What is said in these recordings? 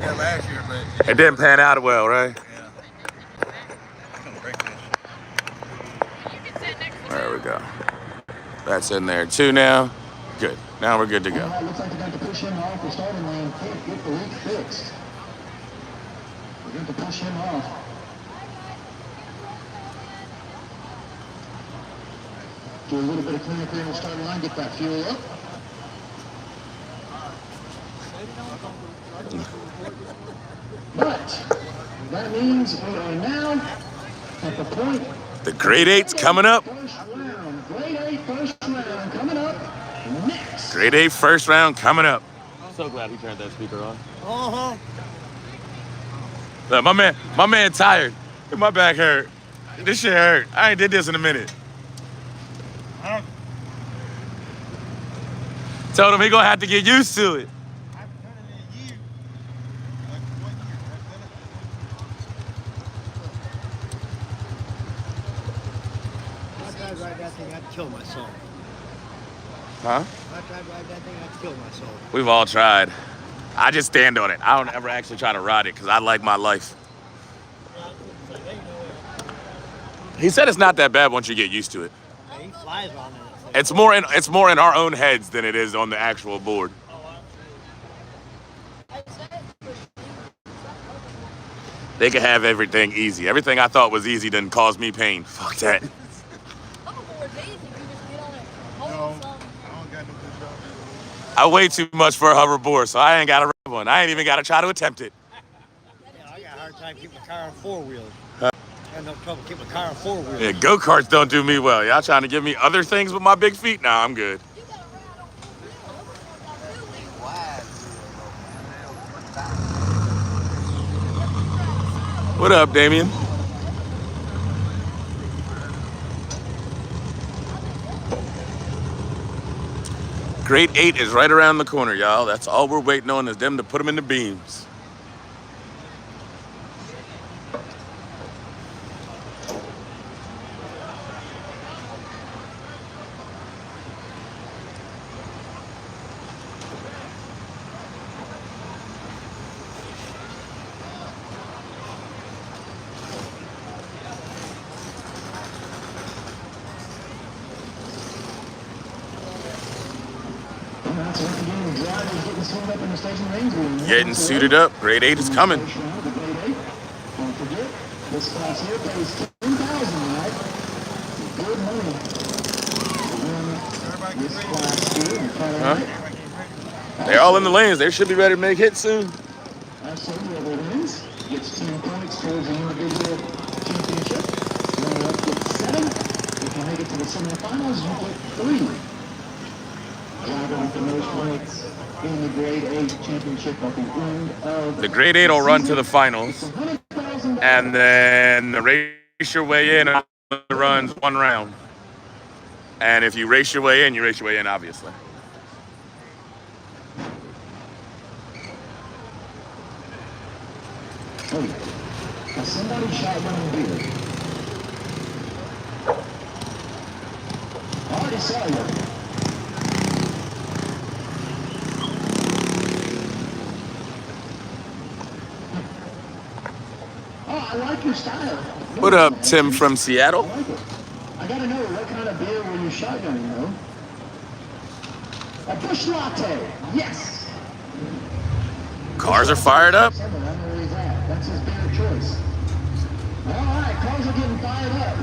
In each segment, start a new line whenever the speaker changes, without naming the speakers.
Yeah, last year, but
it didn't pan out well, right?
yeah. I'm gonna break this.
There we go. That's in there too now. Good. Now we're good to go.
Looks like they're going to push him off the starting lane. Can't get the leak fixed. We're going to push him off. Do a little bit of cleanup here on the starting line. Get that fuel up. But that means we are now at the point.
The grade 8's coming up.
First round. Grade 8 first round coming up next.
Grade 8 first round coming up. I'm so glad he turned that speaker on.
Uh-huh.
Look, my man tired. My back hurt. This shit hurt. I ain't did this in a minute. Told him he gonna have to get used to it.
I've done it in a year. Like 1 year.
I've done it. If I tried to ride that thing, I'd kill myself.
Huh?
If I tried to ride that thing, I'd kill myself.
We've all tried. I just stand on it. I don't ever actually try to ride it because I like my life. He said it's not that bad once you get used to it.
Yeah, he flies on it.
It's more in our own heads than it is on the actual board. They can have everything easy. Everything I thought was easy didn't cause me pain. Fuck that.
No, I don't got no good job.
I weigh too much for a hoverboard, so I ain't got to ride one. I ain't even got to try to attempt it.
Yeah, I got a hard time keeping my car on four wheels. I had no trouble keeping my car on four wheels.
Yeah, go-karts don't do me well. Y'all trying to give me other things with my big feet? Nah, I'm good. What up, Damon? Grade 8 is right around the corner, y'all. That's all we're waiting on is them to put them in the beams. Getting suited up. Grade 8 is coming.
Don't forget, this class here pays $10,000, right? Good money. This class here.
Huh? They're all in the lanes. They should be ready to make hits soon.
Absolutely, whoever wins gets 10 points towards the individual championship. Runner-up gets 7. If you make it to the semifinals, you get 3. Driver with the most points in the Grade 8 championship at the end of
the Grade 8 will run to the finals, and then the race your way in runs one round. And if you race your way in, you race your way in, obviously.
Has somebody shotgunning beer? Already saw you. I like your style.
What up, Tim from Seattle?
I like it. I gotta know what kind of beer were you shotgunning, though? A bush latte, yes.
Cars are fired up.
I don't know where he's at. That's his beer of choice. All right, cars are getting fired up.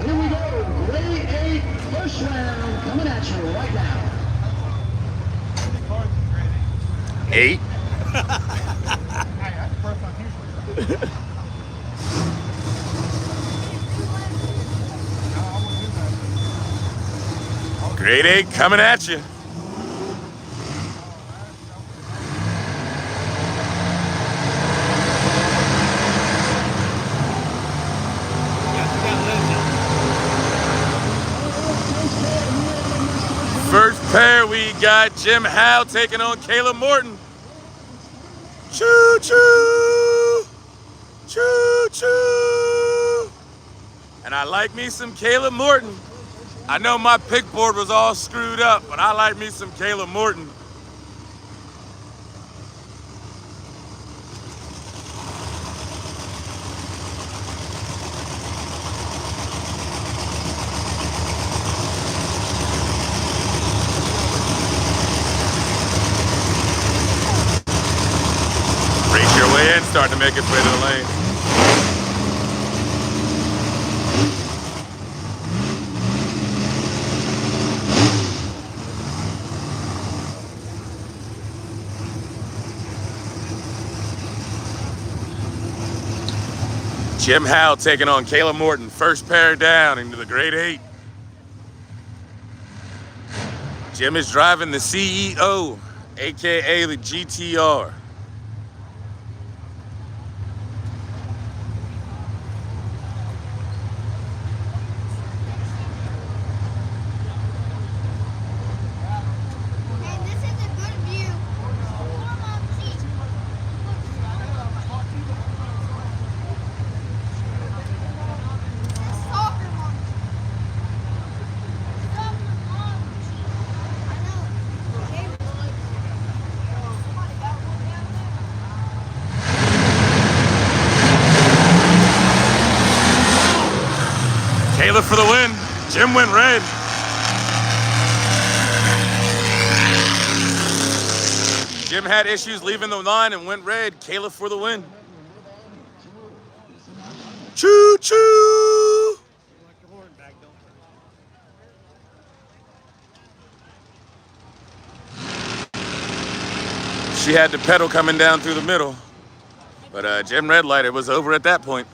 Here we go. Grade 8 first round coming at you right now.
8. Grade 8 coming at you. First pair, we got Jim Howe taking on Kayla Morton. Choo choo, choo choo. And I like me some Kayla Morton. I know my pick board was all screwed up, but I like me some Kayla Morton. way in, starting to make its way to the lane. Jim Howe taking on Kayla Morton. First pair down into the grade 8. Jim is driving the CEO, aka the GTR. Kayla for the win. Jim went red. Jim had issues leaving the line and went red. Kayla for the win. Choo choo. She had the pedal coming down through the middle, but Jim red light, it was over at that point.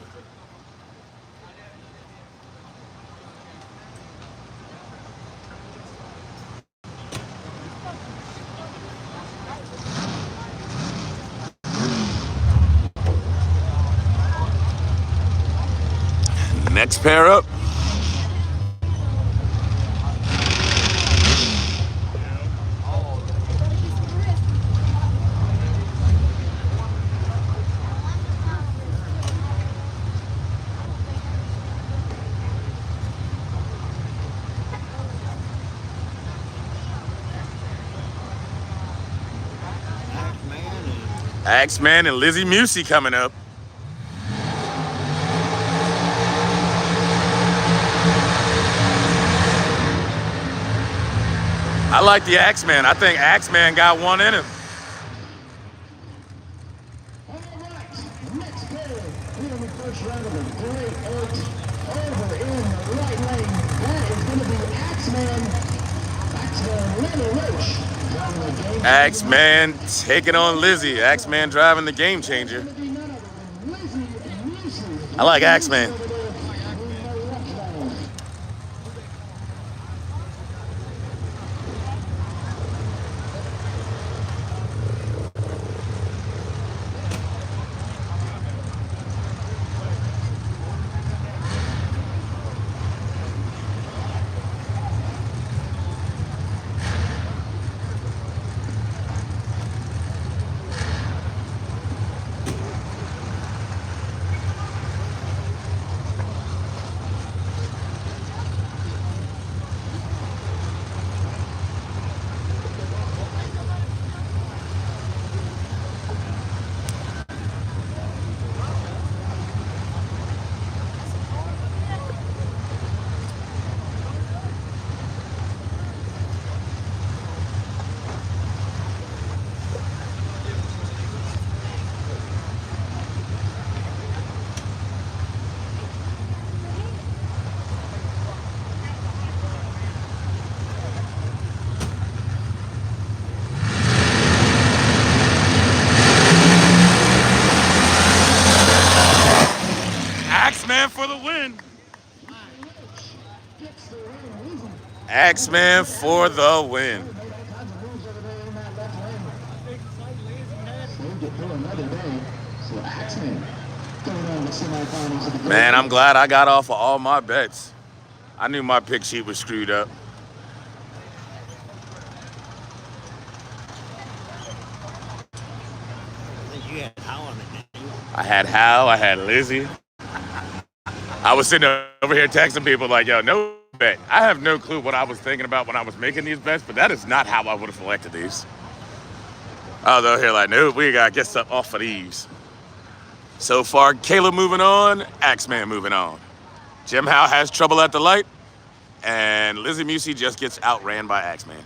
Next pair up. Axeman and Lizzy Musey coming up. I like the Axeman. I think Axeman got one in him.
All right, next pair. Here in the first round of the grade 8. Over in the right lane. That is going to be Axeman. Axeman, Lenny Roach.
Axeman taking on Lizzy. Axeman driving the game changer. I like Axeman. Axeman for the win. Axeman for the win. Man, I'm glad I got off of all my bets. I knew my pick sheet was screwed up. I had Hal, I had Lizzy. I was sitting over here texting people like, yo, no bet. I have no clue what I was thinking about when I was making these bets, but that is not how I would have selected these. I was over here like, no, we got to get stuff off of these. So far, Kayla moving on, Axeman moving on. Jim Howe has trouble at the light, and Lizzy Musey just gets outran by Axeman.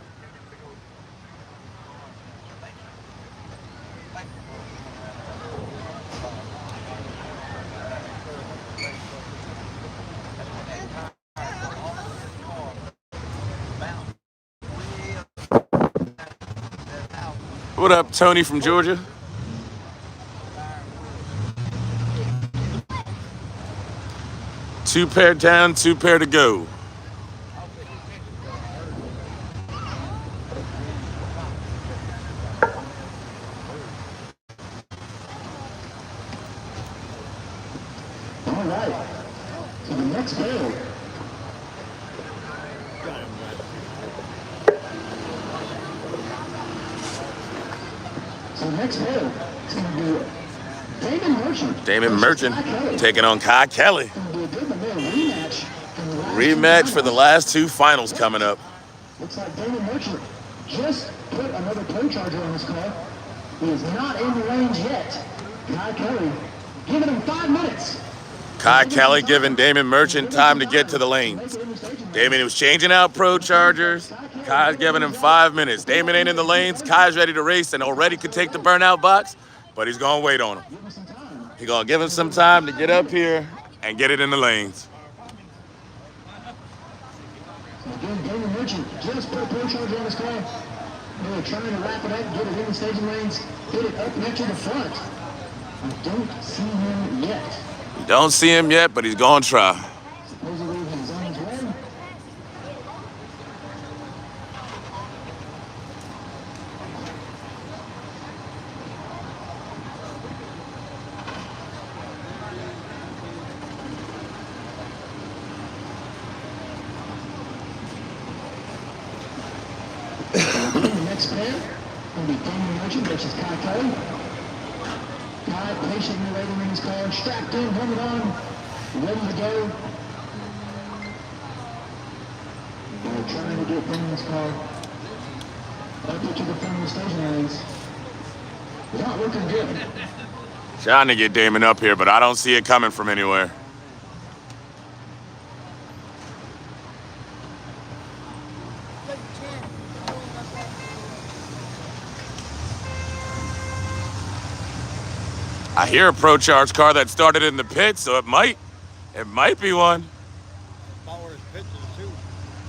What up, Tony from Georgia? Two pair down, two pair to go.
All right. So the next pair. So the next pair is going to be Damon Merchant.
Damon Merchant taking on Kai Kelly.
It's going to be a good rematch.
Rematch for the last two finals coming up.
Looks like Damon Merchant just put another pro charger on his car. He is not in the range yet. Kai Kelly giving him 5 minutes.
Kai Kelly giving Damon Merchant time to get to the lanes. Damon was changing out pro chargers. Kai's giving him 5 minutes. Damon ain't in the lanes. Kai's ready to race and already could take the burnout box, but he's gonna wait on him. He's gonna give him some time to get up here and get it in the lanes.
Again, Damon Merchant just put a pro charger on his car. They're trying to wrap it up, get it in the staging lanes, get it up next to the front. I don't see him yet.
You don't see him yet, but he's gonna try.
Supposedly he's on his way. The next pair will be Damon Merchant versus Kai Kelly. Kai patiently waiting in his car, strapped in, helmet on, ready to go. They're trying to get Damon's car up to the front of the station lanes. Not looking good.
Trying to get Damon up here, but I don't see it coming from anywhere. I hear a Pro Charge car that started in the pit, so it might be one.
Power is pitches too.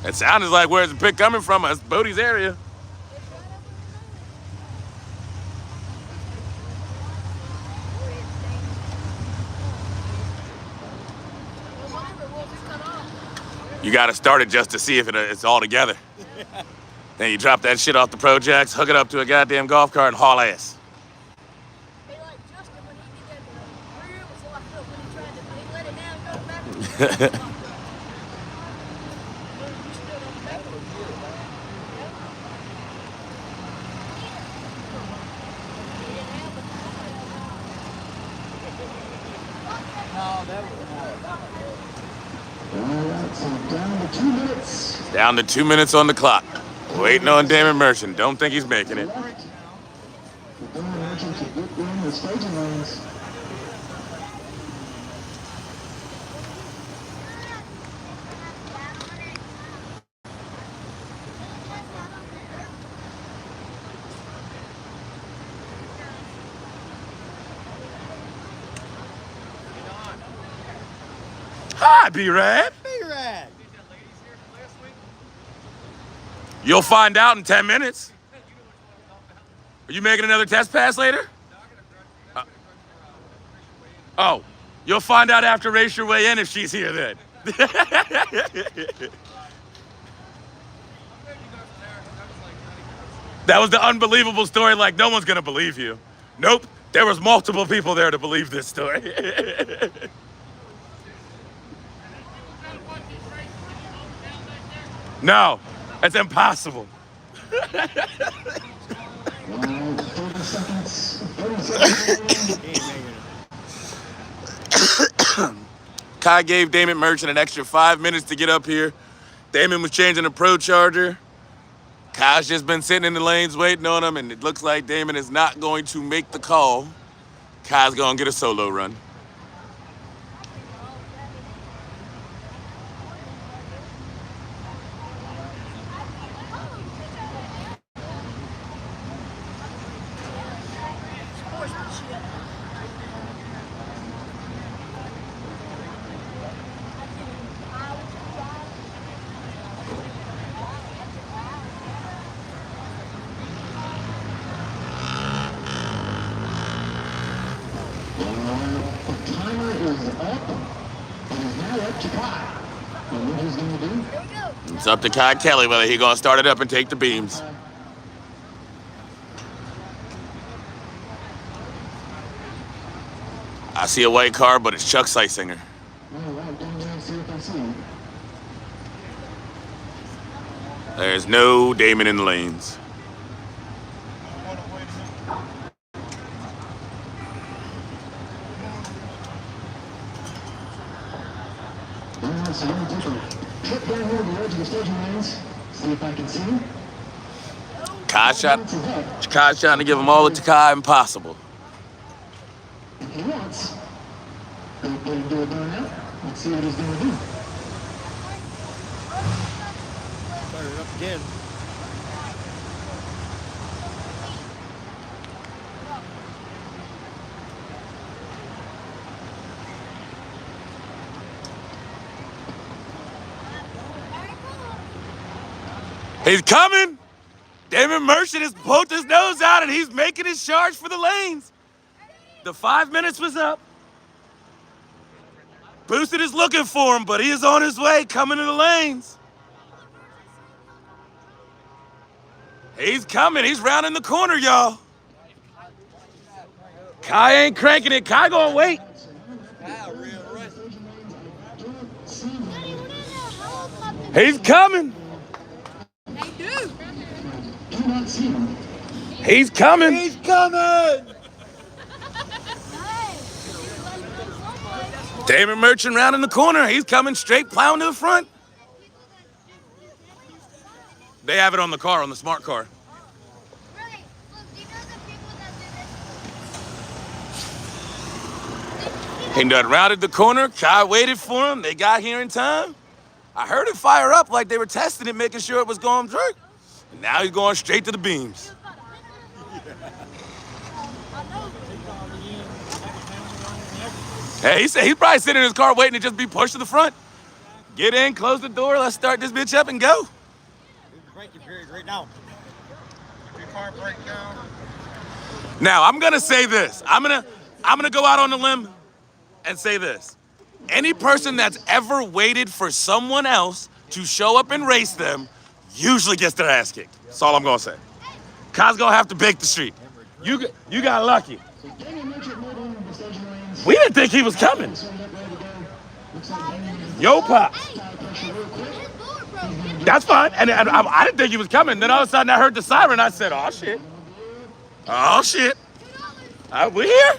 It sounded like where's the pit coming from? It's Bodie's area. You got to start it just to see if it's all together. Then you drop that shit off the Pro Jacks, hook it up to a goddamn golf cart, and haul ass.
Alright, so down to 2 minutes.
Down to 2 minutes on the clock. Waiting on Damon Merchant. Don't think he's making it.
Damon Merchant to get in the staging lanes.
Hi, B-Rad.
B-Rad.
You'll find out in 10 minutes. Are you making another test pass later? Oh, you'll find out after race your way in if she's here then. That was the unbelievable story, like no one's gonna believe you. Nope, there was multiple people there to believe this story. No, it's impossible.
30 seconds. 30 seconds.
Kai gave Damon Merchant an extra 5 minutes to get up here. Damon was changing a Pro Charger. Kai's just been sitting in the lanes waiting on him, and it looks like Damon is not going to make the call. Kai's gonna get a solo run.
is up. It is now up to Kai. And what he's going to do?
It's up to Kai Kelly whether he's going to start it up and take the beams. I see a white car, but it's Chuck Seisinger.
All right, down there, see if I see him.
There's no Damon in the lanes.
So I'm going to take a trip down here to the edge of the staging lanes, see if I can see him.
Kai's trying to give him all the Kai impossible.
If he wants, he'll put him to a burnout. Let's see what he's going to do.
Started up again.
He's coming. Damon Merchant has poked his nose out and he's making his charge for the lanes. The 5 minutes was up. Boosted is looking for him, but he is on his way, coming to the lanes. He's coming. He's rounding the corner, y'all. Kai ain't cranking it. Kai gonna wait. He's coming. He's coming.
He's coming!
Damon Merchant rounding the corner. He's coming straight, plowing to the front. They have it on the car, on the smart car. He done rounded the corner. Kai waited for him. They got here in time. I heard it fire up like they were testing it, making sure it was going through. And now he's going straight to the beams. Hey, he said he's probably sitting in his car waiting to just be pushed to the front. Get in, close the door, let's start this bitch up and go.
Braking period right now.
Your car break down.
Now, I'm gonna say this. I'm gonna go out on a limb and say this. Any person that's ever waited for someone else to show up and race them usually gets their ass kicked. That's all I'm gonna say. Kai's gonna have to bake the street. You got lucky. We didn't think he was coming. Yo, Pops. That's fine. And I didn't think he was coming. Then all of a sudden I heard the siren. I said, oh, shit. Oh, shit. We here?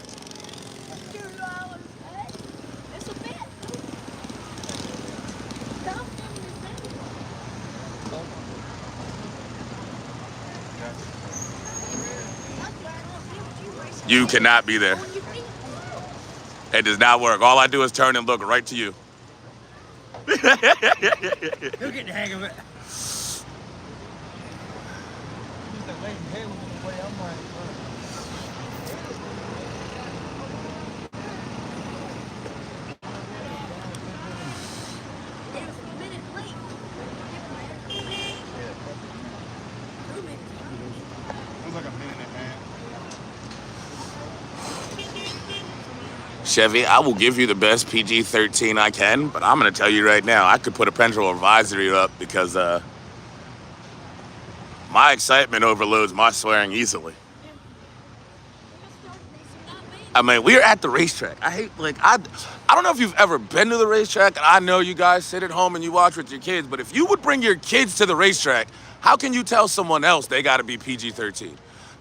You cannot be there. It does not work. All I do is turn and look right to you.
He'll get the hang of it.
Chevy, I will give you the best PG-13 I can, but I'm going to tell you right now, I could put a parental advisory up because my excitement overloads my swearing easily. I mean, we're at the racetrack. I don't know if you've ever been to the racetrack, and I know you guys sit at home and you watch with your kids, but if you would bring your kids to the racetrack, how can you tell someone else they got to be PG-13?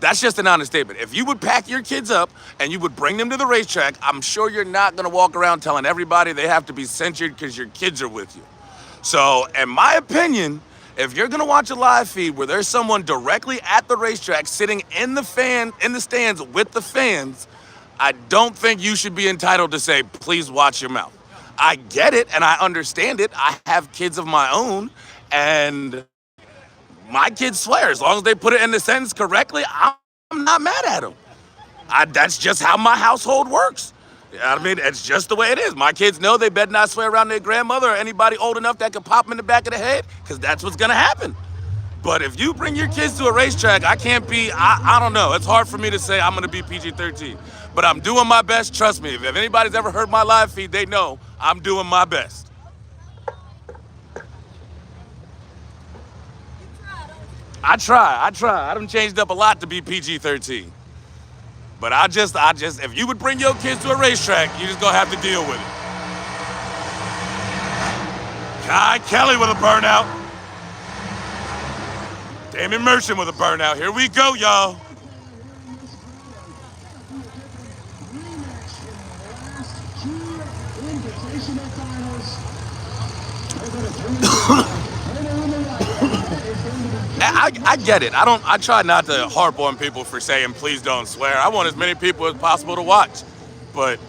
That's just an honest statement. If you would pack your kids up and you would bring them to the racetrack, I'm sure you're not going to walk around telling everybody they have to be censored because your kids are with you. So, in my opinion, if you're going to watch a live feed where there's someone directly at the racetrack sitting in the stands with the fans, I don't think you should be entitled to say, please watch your mouth. I get it and I understand it. I have kids of my own and my kids swear. As long as they put it in the sentence correctly, I'm not mad at them. That's just how my household works. You know what I mean? It's just the way it is. My kids know they better not swear around their grandmother or anybody old enough that could pop them in the back of the head, because that's what's going to happen. But if you bring your kids to a racetrack, I can't be, I don't know. It's hard for me to say I'm going to be PG-13. But I'm doing my best. Trust me, if anybody's ever heard my live feed, they know I'm doing my best. I try. I done changed up a lot to be PG-13. But I just, if you would bring your kids to a racetrack, you just gonna have to deal with it. Kai Kelly with a burnout. Damon Merchant with a burnout. Here we go, y'all. I get it. I try not to harp on people for saying please don't swear. I want as many people as possible to watch. But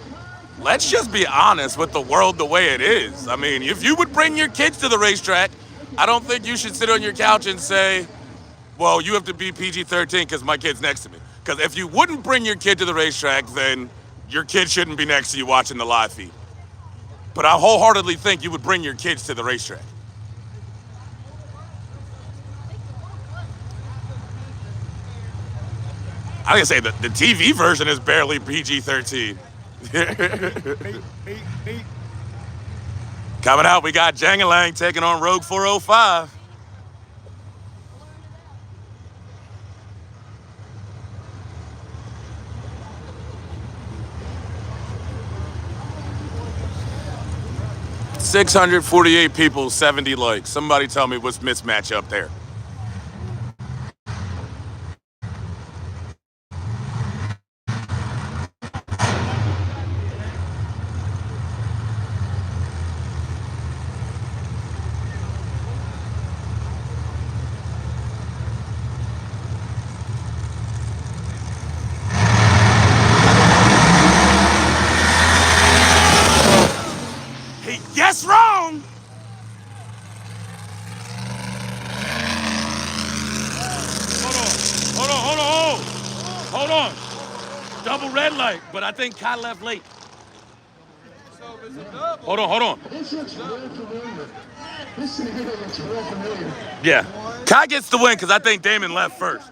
let's just be honest with the world the way it is. I mean, if you would bring your kids to the racetrack, I don't think you should sit on your couch and say, well, you have to be PG-13 because my kid's next to me. Because if you wouldn't bring your kid to the racetrack, then your kid shouldn't be next to you watching the live feed. But I wholeheartedly think you would bring your kids to the racetrack. I gotta say that the TV version is barely PG-13. Coming out, we got Jackal taking on Rogue 405. $648 people, 70 likes. Somebody tell me what's mismatch up there. Yes, wrong. Hold on. Double red light, but I think Kai left late. Hold on.
This looks real familiar. This scenario looks real familiar.
Yeah. Kai gets the win because I think Damon left first.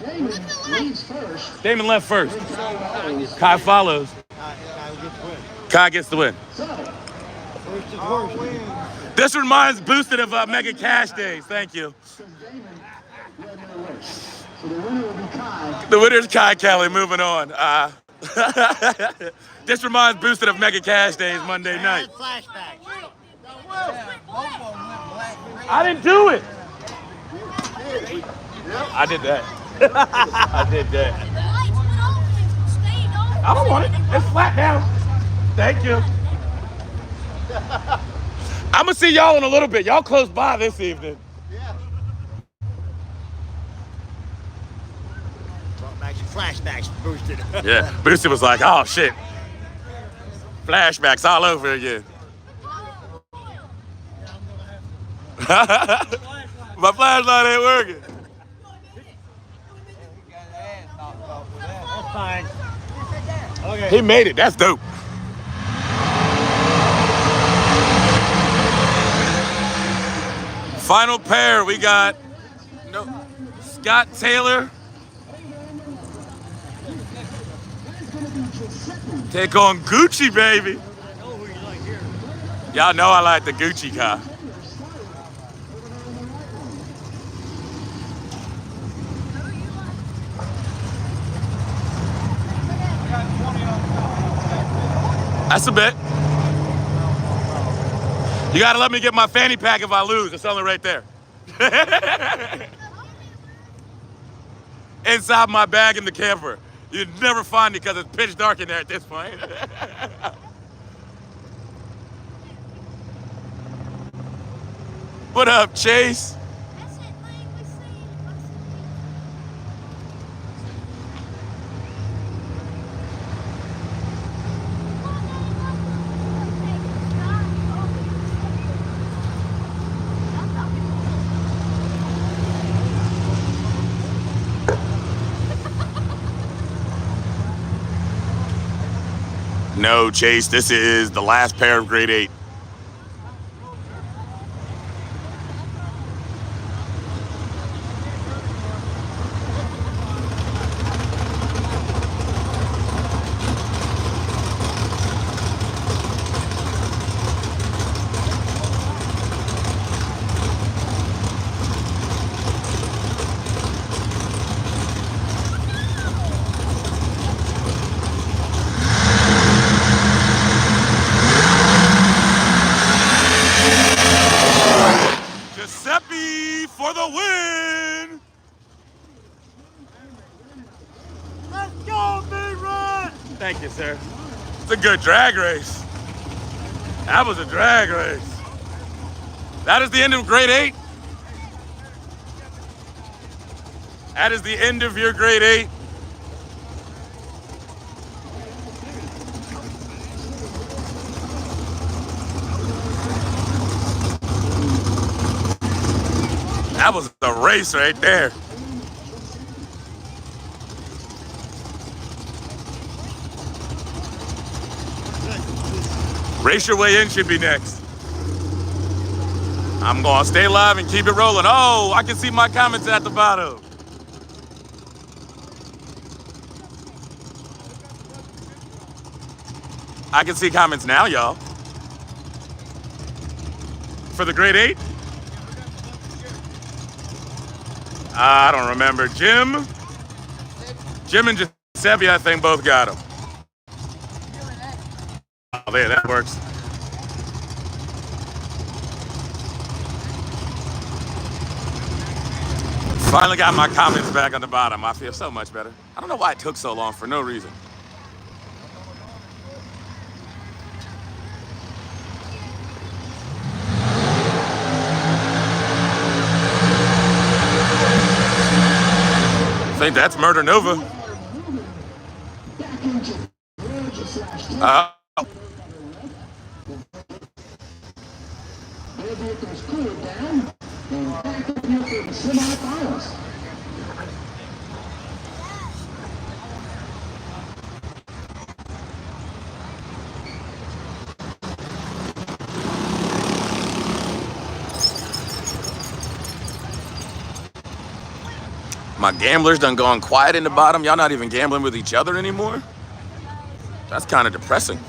Damon leads first.
Damon left first. Kai follows. Kai gets the win. This reminds Boosted of Mega Cash Days. Thank you.
So the winner will be Kai.
The winner's Kai Kelly. Moving on. This reminds Boosted of Mega Cash Days Monday night. I didn't do it. I did that. I did that. I don't want it. It's flat now. Thank you. I'm going to see y'all in a little bit. Y'all close by this evening.
Yeah. Flashbacks boosted.
Yeah, Boosted was like, oh shit. Flashbacks all over again. My flashlight ain't working.
That's fine. Okay.
He made it. That's dope. Final pair, we got Scott Taylor take on Gucci, baby. Y'all know I like the Gucci car. That's a bet. You gotta let me get my fanny pack if I lose. It's only right there. Inside my bag in the camper. You'd never find me because it's pitch dark in there at this point. What up, Chase? No, Chase, this is the last pair of grade 8. Thank you, sir. It's a good drag race. That was a drag race. That is the end of grade 8. That is the end of your grade 8. That was a race right there. Race your way in should be next. I'm gonna stay live and keep it rolling. Oh, I can see my comments at the bottom. I can see comments now, y'all. For the grade 8? I don't remember. Jim and Giuseppe, I think, both got them. Oh, there, that works. Finally got my comments back on the bottom. I feel so much better. I don't know why it took so long for no reason. I think that's Murder Nova. My gamblers done gone quiet in the bottom. Y'all not even gambling with each other anymore? That's kind of depressing.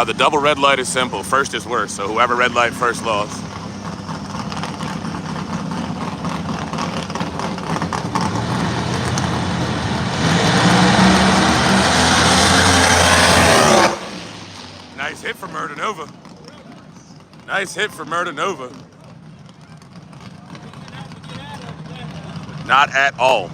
The double red light is simple. First is worse, so whoever red light first lost. Nice hit for Murder Nova. Nice hit for Murder Nova. Not at all.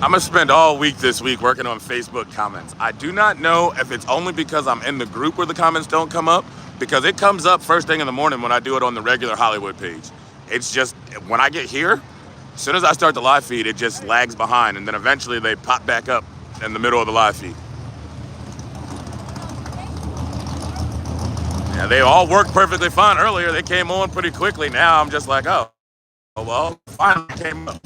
I'm gonna spend all week this week working on Facebook comments. I do not know if it's only because I'm in the group where the comments don't come up, because it comes up first thing in the morning when I do it on the regular Hollywood page. It's just, when I get here, as soon as I start the live feed, it just lags behind, and then eventually they pop back up in the middle of the live feed. Yeah, they all worked perfectly fine earlier. They came on pretty quickly. Now I'm just like, oh well, finally came up.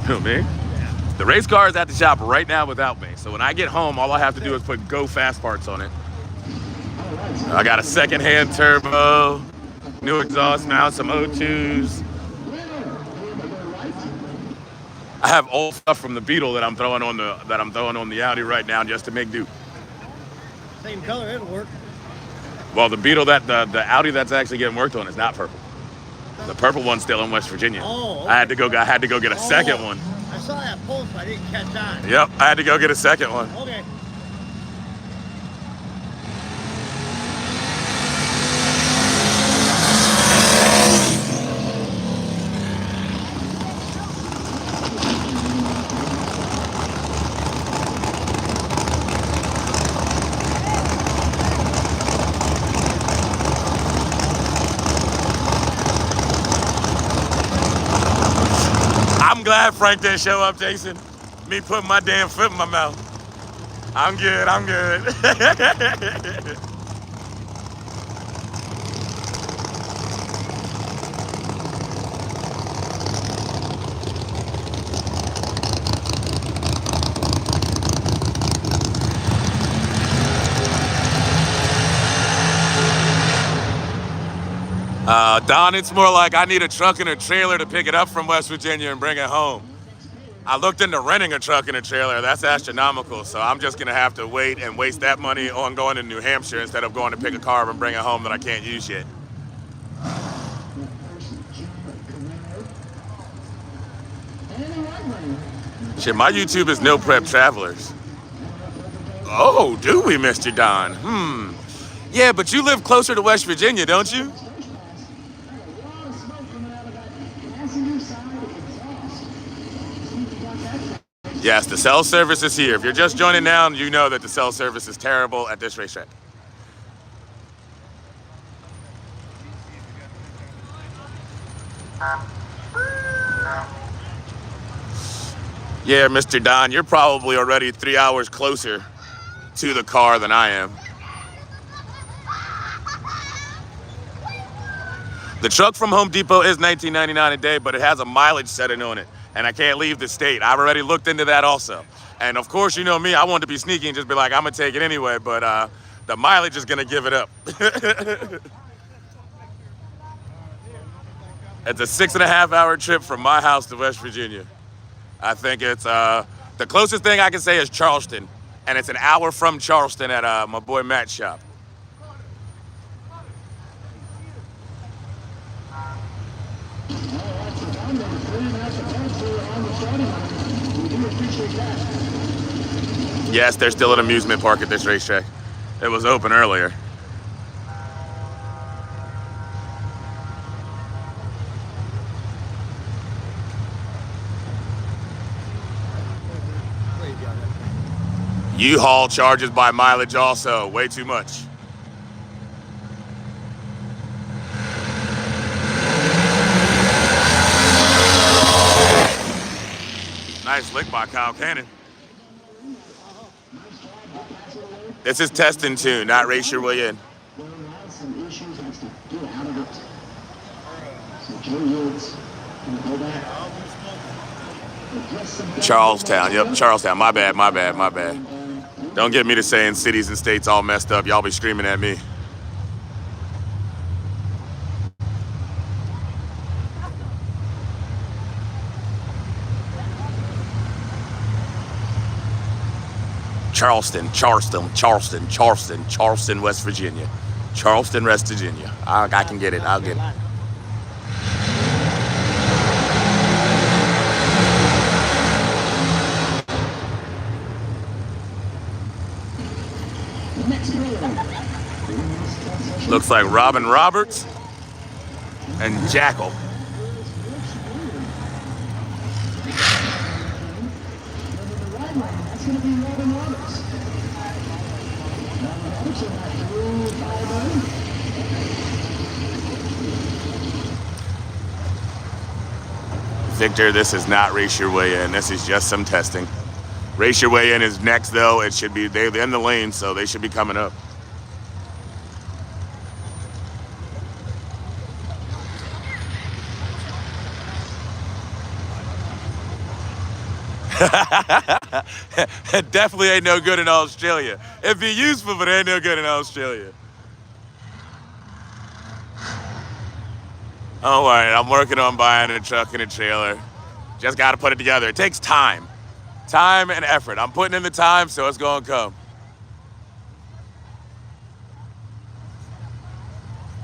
Who, me? Yeah. The race car is at the shop right now without me. So when I get home, all I have to do is put Go Fast parts on it. I got a second-hand turbo, new exhaust mount, some O2s. I have old stuff from the Beetle that I'm throwing on the Audi right now just to make do.
Same color, it'll work.
Well, the Beetle the Audi that's actually getting worked on is not purple. The purple one's still in West Virginia.
Oh, okay.
I had to go get a second one.
I saw that post, but I didn't catch on.
Yep, I had to go get a second one.
Okay.
I'm glad Frank didn't show up, Jason. Me putting my damn foot in my mouth. I'm good, I'm good. Don, it's more like I need a truck and a trailer to pick it up from West Virginia and bring it home. I looked into renting a truck and a trailer. That's astronomical, so I'm just going to have to wait and waste that money on going to New Hampshire instead of going to pick a car up and bring it home that I can't use yet. Shit, my YouTube is No Prep Travelers. Oh, do we, Mr. Don? Yeah, but you live closer to West Virginia, don't you? Yes, the cell service is here. If you're just joining now, you know that the cell service is terrible at this racetrack. Yeah, Mr. Don, you're probably already 3 hours closer to the car than I am. The truck from Home Depot is $19.99 a day, but it has a mileage setting on it, and I can't leave the state. I've already looked into that also. And of course, you know me, I want to be sneaky and just be like, I'm gonna take it anyway, but the mileage is gonna give it up. It's a 6.5 hour trip from my house to West Virginia. I think it's, the closest thing I can say is Charleston, and it's an hour from Charleston at my boy Matt's shop. Yes, there's still an amusement park at this racetrack. It was open earlier. U-Haul charges by mileage also, way too much. Nice lick by Kyle Cannon. This is test and tune, not race your way in. Charlestown, yep, Charlestown. My bad. Don't get me to saying cities and states all messed up. Y'all be screaming at me. Charleston, West Virginia. Charleston, West Virginia. I can get it. I'll get it. Looks like Robin Roberts and Jackal. Victor, this is not race your way in. This is just some testing. Race your way in is next, though. It should be, they're in the lane, so they should be coming up. It definitely ain't no good in Australia. It'd be useful, but it ain't no good in Australia. Don't worry, I'm working on buying a truck and a trailer. Just got to put it together. It takes time. Time and effort. I'm putting in the time, so it's going to come.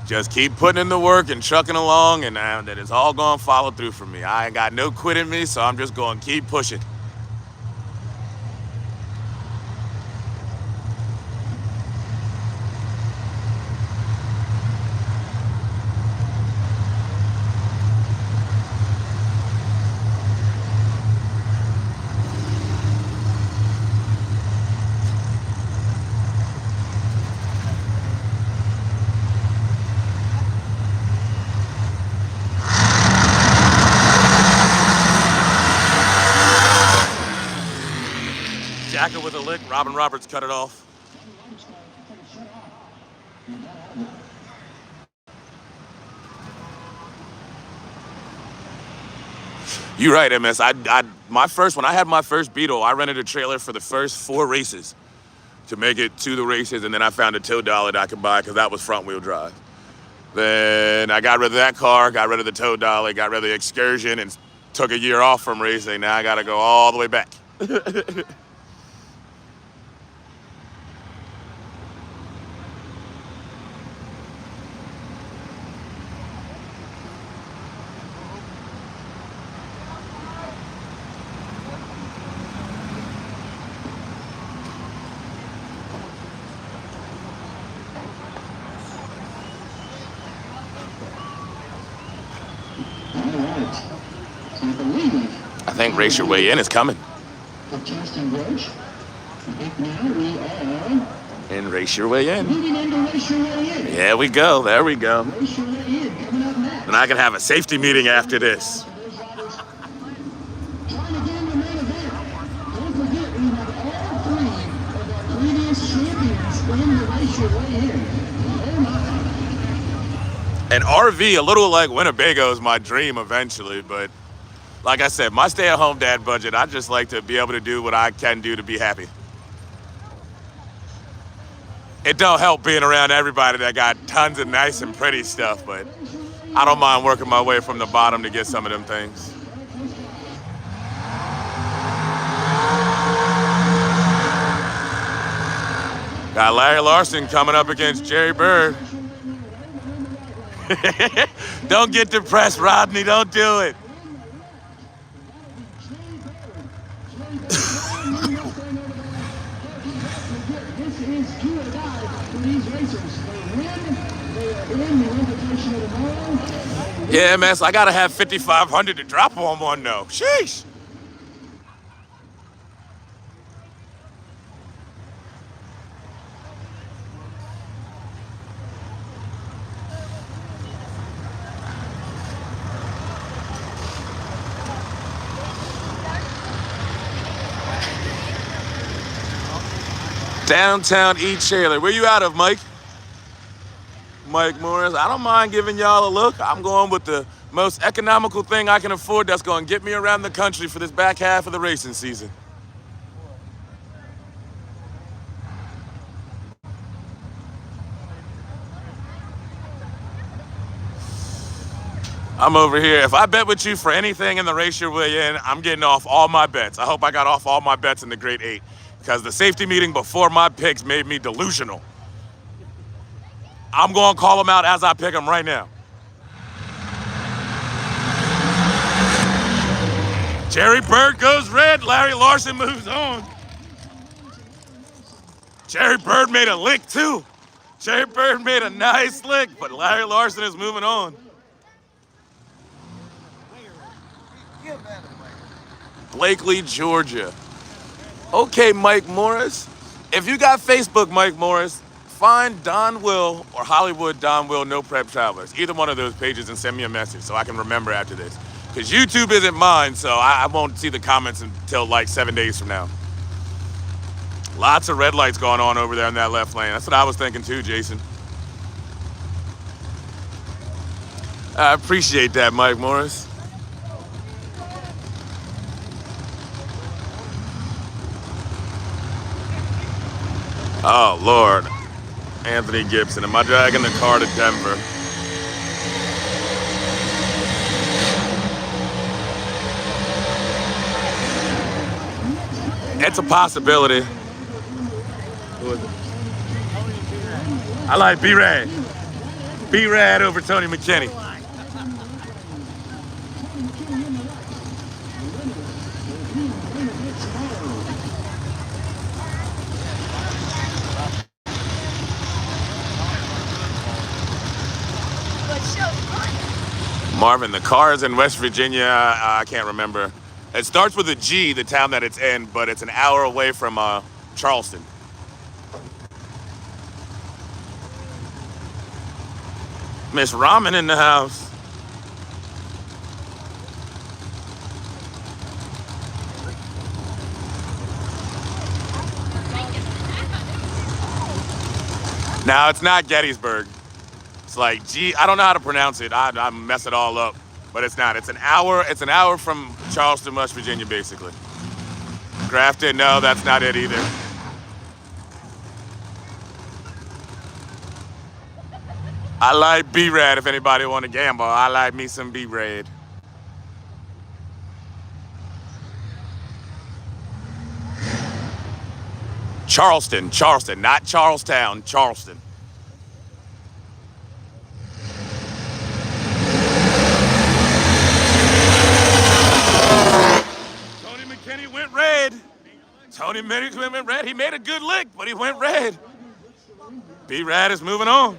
Just keep putting in the work and trucking along, and that it's all going to follow through for me. I ain't got no quit in me, so I'm just going to keep pushing. Jackal with a lick. Robin Roberts cut it off. You're right, MS. When I had my first Beetle, I rented a trailer for the first 4 races to make it to the races, and then I found a tow dollar that I could buy because that was front wheel drive. Then I got rid of that car, got rid of the tow dolly, got rid of the excursion, and took a year off from racing. Now I got to go all the way back. I think Race Your Way In is coming. And Race Your Way In. Yeah, we go. There we go. And I can have a safety meeting after this. An RV, a little like Winnebago, is my dream eventually, but like I said, my stay-at-home dad budget, I just like to be able to do what I can do to be happy. It don't help being around everybody that got tons of nice and pretty stuff, but I don't mind working my way from the bottom to get some of them things. Got Larry Larson coming up against Jerry Bird. Don't get depressed, Rodney. Don't do it. Yeah, man, so I gotta have 5,500 to drop on one though. Sheesh. Downtown Eat Trailer. Where you out of, Mike? Mike Morris. I don't mind giving y'all a look. I'm going with the most economical thing I can afford that's going to get me around the country for this back half of the racing season. I'm over here. If I bet with you for anything in the Race Your Way In, I'm getting off all my bets. I hope I got off all my bets in the Great 8 because the safety meeting before my picks made me delusional. I'm going to call them out as I pick them right now. Jerry Bird goes red. Larry Larson moves on. Jerry Bird made a lick too. Jerry Bird made a nice lick, but Larry Larson is moving on. Blakely, Georgia. Okay, Mike Morris. If you got Facebook, Mike Morris, find Don Will or Hollywood Don Will No Prep Travelers. Either one of those pages and send me a message so I can remember after this. Because YouTube isn't mine, so I won't see the comments until like 7 days from now. Lots of red lights going on over there in that left lane. That's what I was thinking too, Jason. I appreciate that, Mike Morris. Oh, Lord. Anthony Gibson. Am I dragging the car to Denver? It's a possibility. I like B-Rad. B-Rad over Tony McKinney. Marvin, the car is in West Virginia. I can't remember. It starts with a G, the town that it's in, but it's an hour away from Charleston. Miss Ramen in the house. Now, it's not Gettysburg. It's like, I don't know how to pronounce it. I mess it all up, but it's not. It's an hour from Charleston, West Virginia, basically. Grafton, no, that's not it either. I like B-Rad if anybody want to gamble. I like me some B-Rad. Charleston, not Charlestown, Charleston. Tony McKinney went red. Tony McKinney went red. He made a good lick, but he went red. B-Rad is moving on.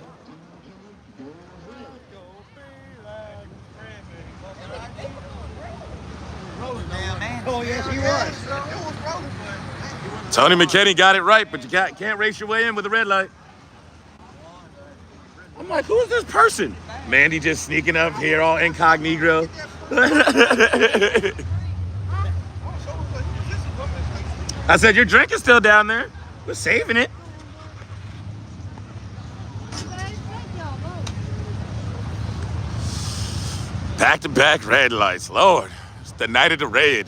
Oh, yes, he was.
Tony McKinney got it right, but you can't race your way in with a red light. I'm like, who is this person? Mandy just sneaking up here all incognito. I said, your drink is still down there. We're saving it. Back-to-back red lights. Lord, it's the night of the raid.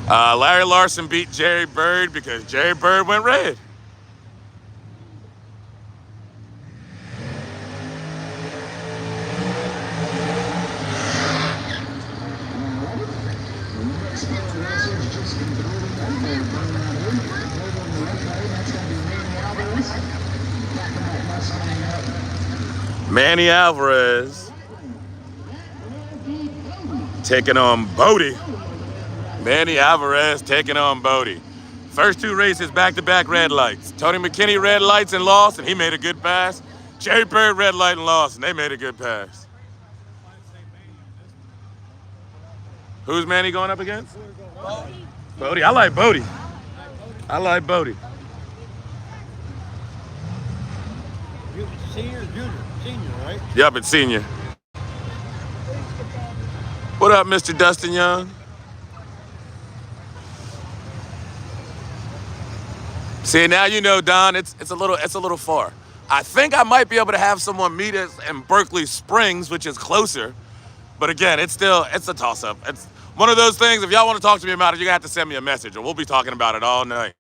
Larry Larson beat Jerry Bird because Jerry Bird went red. Manny Alvarez taking on Bodie. Manny Alvarez taking on Bodie. First two races, back-to-back red lights. Tony McKinney red lights and lost, and he made a good pass. Jerry Bird red light and lost, and they made a good pass. Who's Manny going up against?
Bodie.
Bodie. I like Bodie. I like Bodie.
Senior, junior, right?
Yep, it's senior. What up, Mr. Dustin Young? See, now you know, Don, it's a little far. I think I might be able to have someone meet us in Berkeley Springs, which is closer. But again, it's a toss-up. It's one of those things, if y'all want to talk to me about it, you're going to have to send me a message, or we'll be talking about it all night.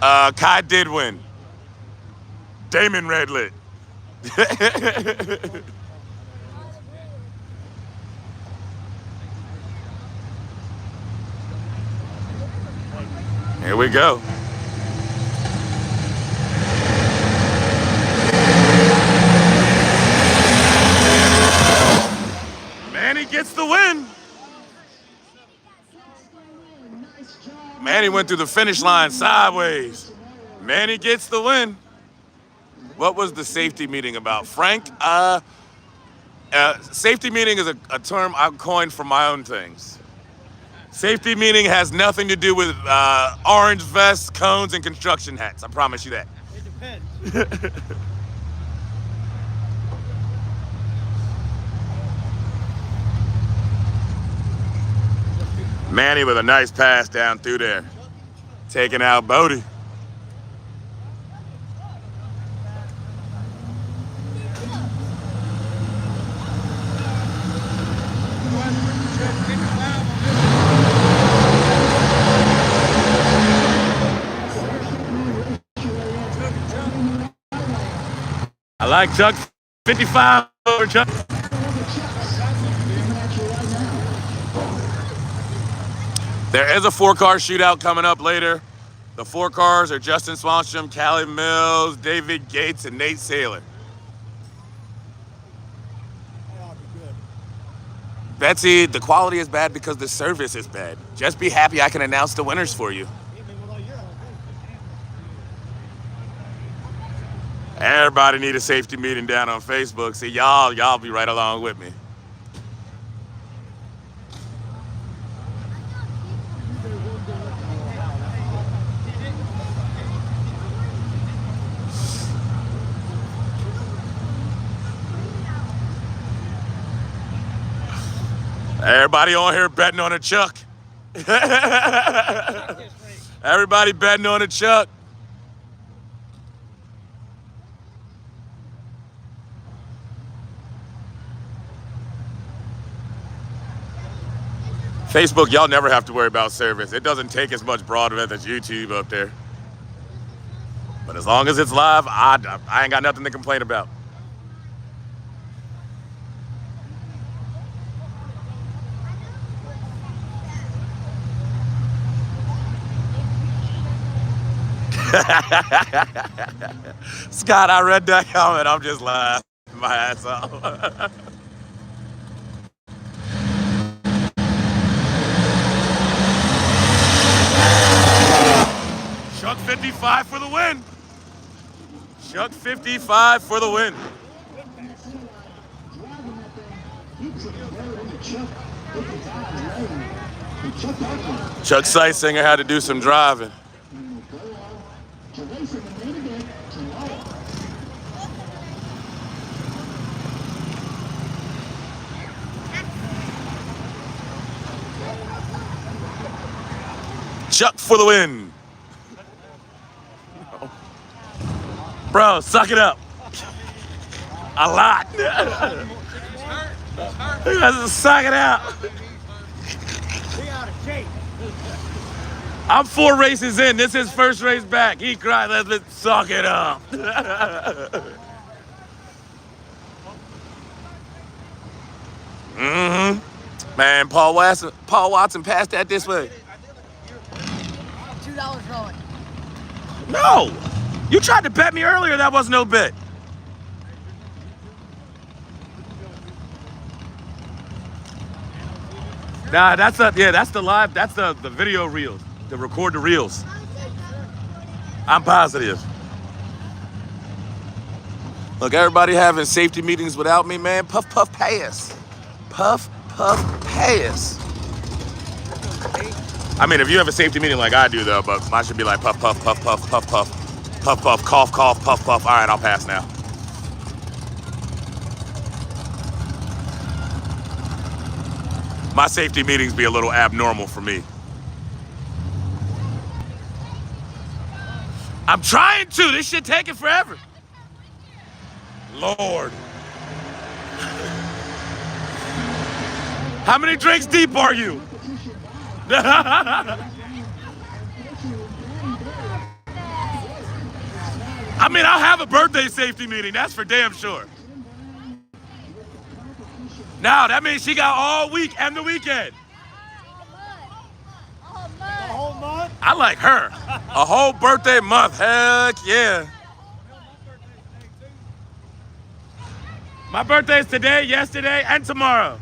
Kai did win. Damon red lit. Here we go. Manny gets the win. Manny went through the finish line sideways. Manny gets the win. What was the safety meeting about? Frank, safety meeting is a term I coined for my own things. Safety meeting has nothing to do with orange vests, cones, and construction hats. I promise you that.
It depends.
Manny with a nice pass down through there. Taking out Bodie. I like Chuck 55 over Chuck. There is a 4-car shootout coming up later. The 4 cars are Justin Swanstrom, Callie Mills, David Gates, and Nate Saylor. Betsy, the quality is bad because the service is bad. Just be happy I can announce the winners for you. Everybody need a safety meeting down on Facebook. See, y'all be right along with me. Everybody on here betting on a Chuck. Everybody betting on a Chuck. Facebook, y'all never have to worry about service. It doesn't take as much broadband as YouTube up there. But as long as it's live, I ain't got nothing to complain about. Scott, I read that comment. I'm just laughing my ass off. Chuck 55 for the win. Chuck 55 for the win. Chuck Seisinger had to do some driving. Chuck for the win. Bro, suck it up. A lot. You guys just suck it out. I'm 4 races in. This is his first race back. He cried, let's suck it up. Man, Paul Watson passed that this way.
$2 rolling.
No. You tried to bet me earlier. That was no bet. Nah, that's the live, that's the video reels, the record the reels. I'm positive. Look, everybody having safety meetings without me, man. Puff, puff, pass. Puff, puff, pass. I mean, if you have a safety meeting like I do, though, but mine should be like puff, puff, puff, puff, puff, puff, puff, puff, cough, cough, puff, puff. All right, I'll pass now. My safety meetings be a little abnormal for me. I'm trying to. This shit taking forever. Lord. How many drinks deep are you? I mean, I'll have a birthday safety meeting. That's for damn sure. Now, that means she got all week and the weekend.
A whole month?
I like her. A whole birthday month. Heck yeah. My birthday's today, yesterday, and tomorrow.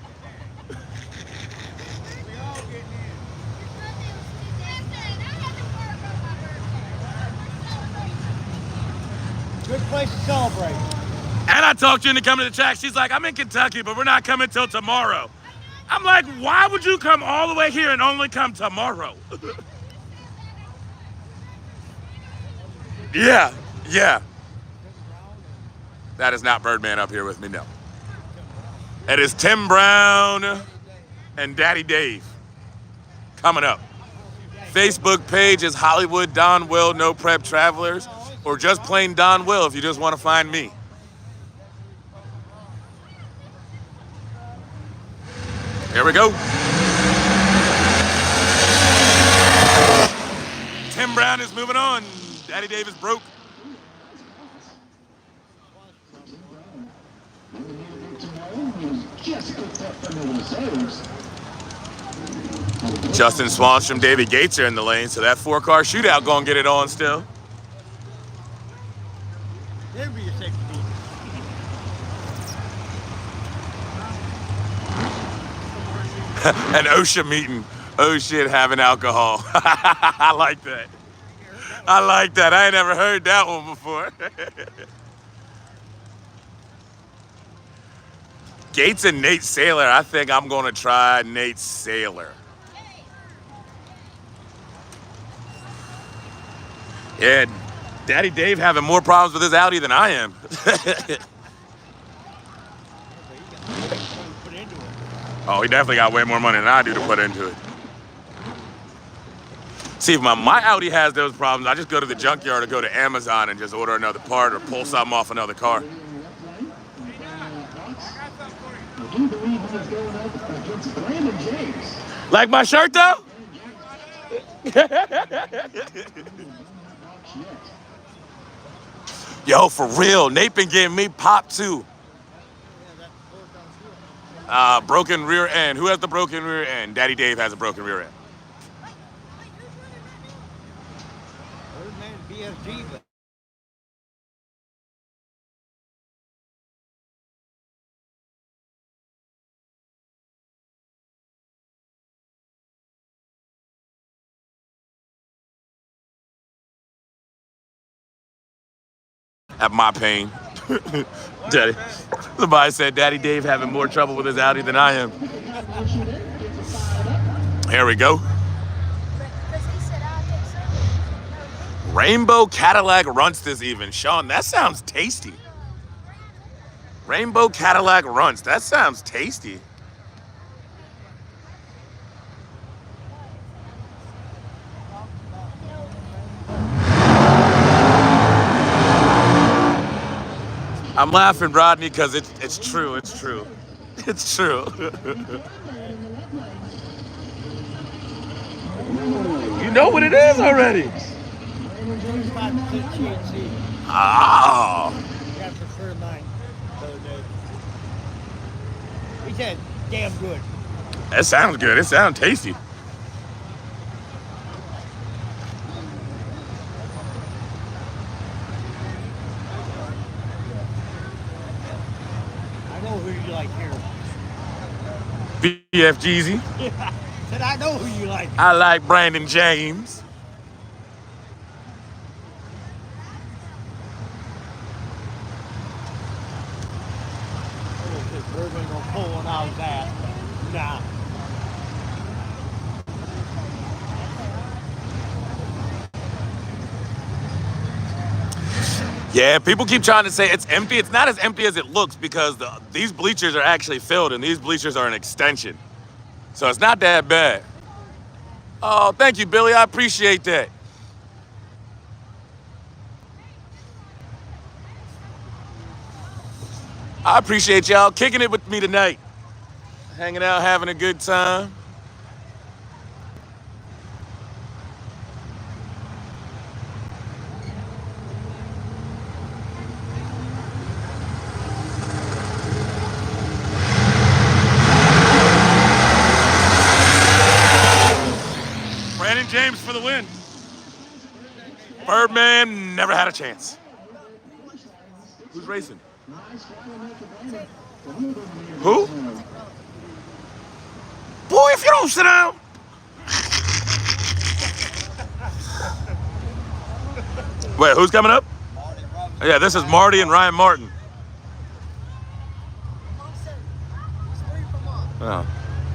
Good place to celebrate.
And I talked to her into coming to the track. She's like, I'm in Kentucky, but we're not coming till tomorrow. I'm like, why would you come all the way here and only come tomorrow? Yeah. That is not Birdman up here with me, no. It is Tim Brown and Daddy Dave coming up. Facebook page is Hollywood Don Will No Prep Travelers, or just plain Don Will if you just want to find me. Here we go. Tim Brown is moving on. Daddy Dave is broke. Justin Swanstrom, Davey Gates are in the lane, so that 4-car shootout gonna get it on still.
There'd be a safety meeting.
An OSHA meeting. Oh shit, having alcohol. I like that. I ain't never heard that one before. Gates and Nate Saylor. I think I'm gonna try Nate Saylor. Yeah, Daddy Dave having more problems with his Audi than I am. Oh, he definitely got way more money than I do to put into it. See, if my Audi has those problems, I just go to the junkyard or go to Amazon and just order another part or pull something off another car. Like my shirt though? Yo, for real, Nate been getting me popped too. Broken rear end. Who has the broken rear end? Daddy Dave has a broken rear end.
Birdman BFG, but
At my pain. Daddy. Somebody said Daddy Dave having more trouble with his Audi than I am. Here we go. Rainbow Cadillac Runts this even. Sean, that sounds tasty. Rainbow Cadillac Runts. That sounds tasty. I'm laughing, Rodney, because it's true. It's true. It's true. You know what it is already.
25% THC.
Ah.
Yeah, for sure mine the other day. He said, damn good.
That sounds good. It sounds tasty.
I know who you like here.
BF Jeezy.
Yeah. Said I know who you like.
I like Brandon James.
Birdman gonna pull one out of his ass. Nah.
Yeah, people keep trying to say it's empty. It's not as empty as it looks because these bleachers are actually filled and these bleachers are an extension. So it's not that bad. Oh, thank you, Billy. I appreciate that. I appreciate y'all kicking it with me tonight. Hanging out, having a good time. Brandon James for the win. Birdman never had a chance. Who's racing? Who? Boy, if you don't sit down. Wait, who's coming up? Yeah, this is Marty and Ryan Martin. Oh.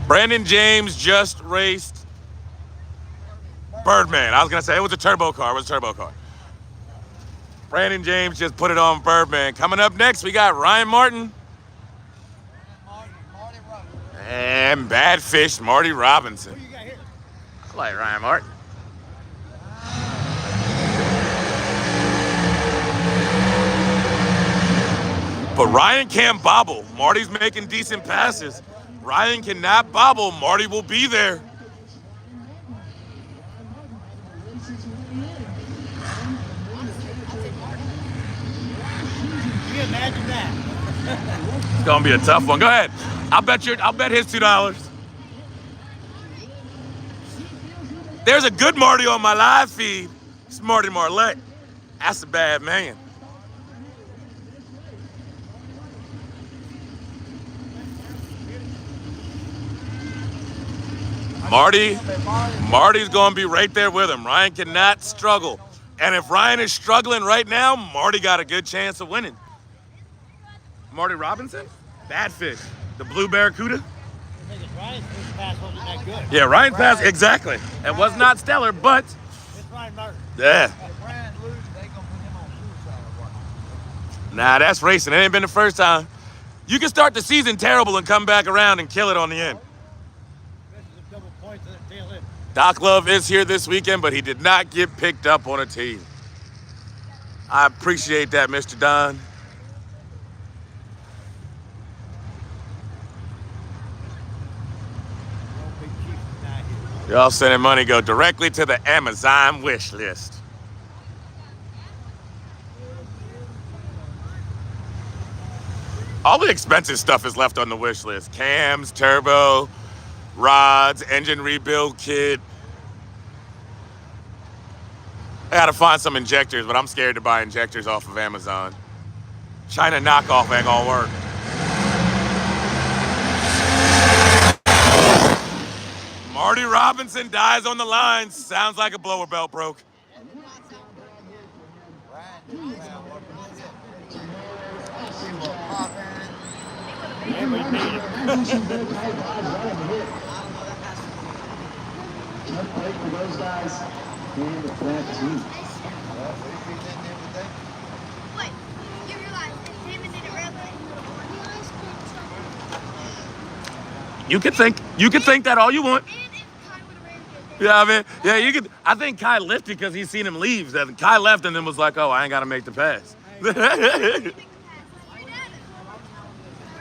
Brandon James just raced Birdman. I was gonna say it was a turbo car. It was a turbo car. Brandon James just put it on Birdman. Coming up next, we got Ryan Martin and Bad Fish Marty Robinson.
Who you got here?
I like Ryan Martin. But Ryan can't bobble. Marty's making decent passes. Ryan cannot bobble. Marty will be there.
Can you imagine that?
It's gonna be a tough one. Go ahead. I'll bet his $2. There's a good Marty on my live feed. It's Marty Marlette. That's a bad man. Marty's gonna be right there with him. Ryan cannot struggle. And if Ryan is struggling right now, Marty got a good chance of winning. Marty Robinson? Bad Fish. The Blue Barracuda?
Ryan's first pass wasn't that good.
Yeah, Ryan's pass, exactly. It was not stellar, but
It's Ryan Martin.
yeah.
If Ryan loses, they gonna put him on suicide or what?
Nah, that's racing. It ain't been the first time. You can start the season terrible and come back around and kill it on the end.
This is a double point to the tail end.
Doc Love is here this weekend, but he did not get picked up on a team. I appreciate that, Mr. Don.
No big chief now.
Y'all sending money go directly to the Amazon wish list. All the expensive stuff is left on the wish list. Cams, turbo, rods, engine rebuild kit. I gotta find some injectors, but I'm scared to buy injectors off of Amazon. China knockoff ain't gonna work. Marty Robinson dies on the line. Sounds like a blower belt broke.
Yeah, we made it.
Tough break for those guys and that team.
Wait, you realize that Damon did it early?
You could think that all you want.
And if Kai would have ran good.
Yeah, I mean, yeah, you could. I think Kai lifted because he seen him leave. Then Kai left and then was like, "Oh, I ain't gotta make the pass."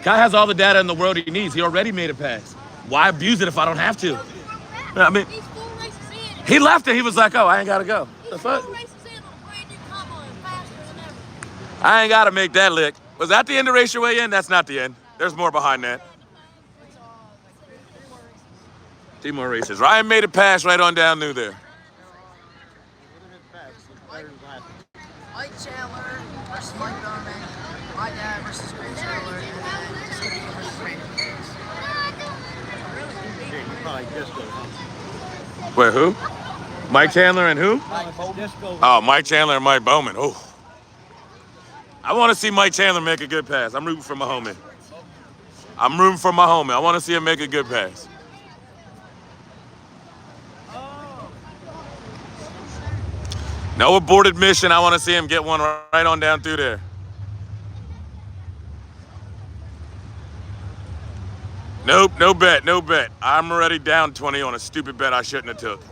Kai has all the data in the world he needs. He already made a pass. Why abuse it if I don't have to? I mean,
He's 4 races in.
he left and he was like, "Oh, I ain't gotta go." The
He's
fuck?
4 races in on a brand new combo and faster than ever.
I ain't gotta make that lick. Was that the end of race your way in? That's not the end. There's more behind that. 2 more races. Ryan made a pass right on down through there.
Mike Chandler versus Mike Darman. My dad versus Greg Chandler. And then just Greg versus Rankin.
You probably Disco, huh?
Wait, who? Mike Chandler and who?
Disco.
Oh, Mike Chandler and Mike Bowman. Oh. I want to see Mike Chandler make a good pass. I'm rooting for my homie. I want to see him make a good pass. No aborted mission. I want to see him get one right on down through there. Nope, no bet. I'm already down 20 on a stupid bet I shouldn't have took.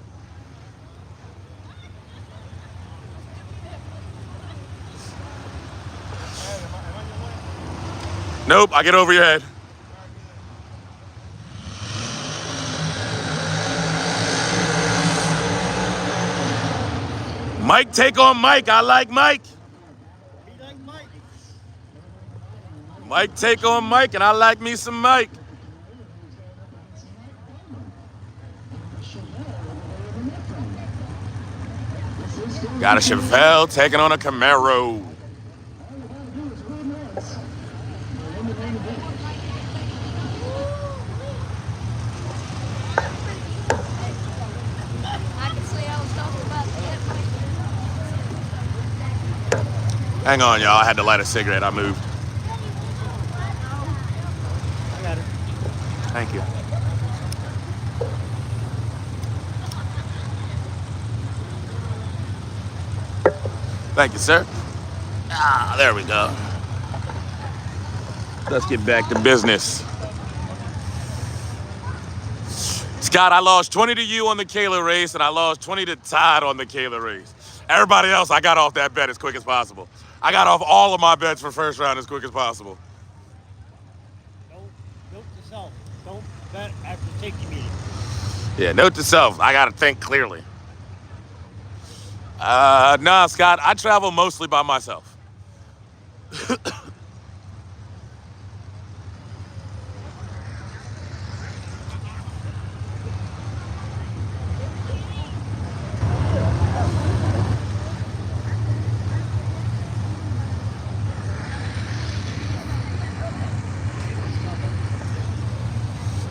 Nope, I get over your head. Mike, take on Mike. I like Mike.
He like Mike.
Mike, take on Mike, and I like me some Mike. Got a Chevelle taking on a Camaro.
I can see I was talking about that.
Hang on, y'all. I had to light a cigarette. I moved.
I got it.
Thank you. Thank you, sir. Ah, there we go. Let's get back to business. Scott, I lost 20 to you on the Kayla race, and I lost 20 to Todd on the Kayla race. Everybody else, I got off that bet as quick as possible. I got off all of my bets for first round as quick as possible.
Note to self. Don't bet after safety meeting.
Yeah, note to self, I gotta think clearly. Nah, Scott, I travel mostly by myself.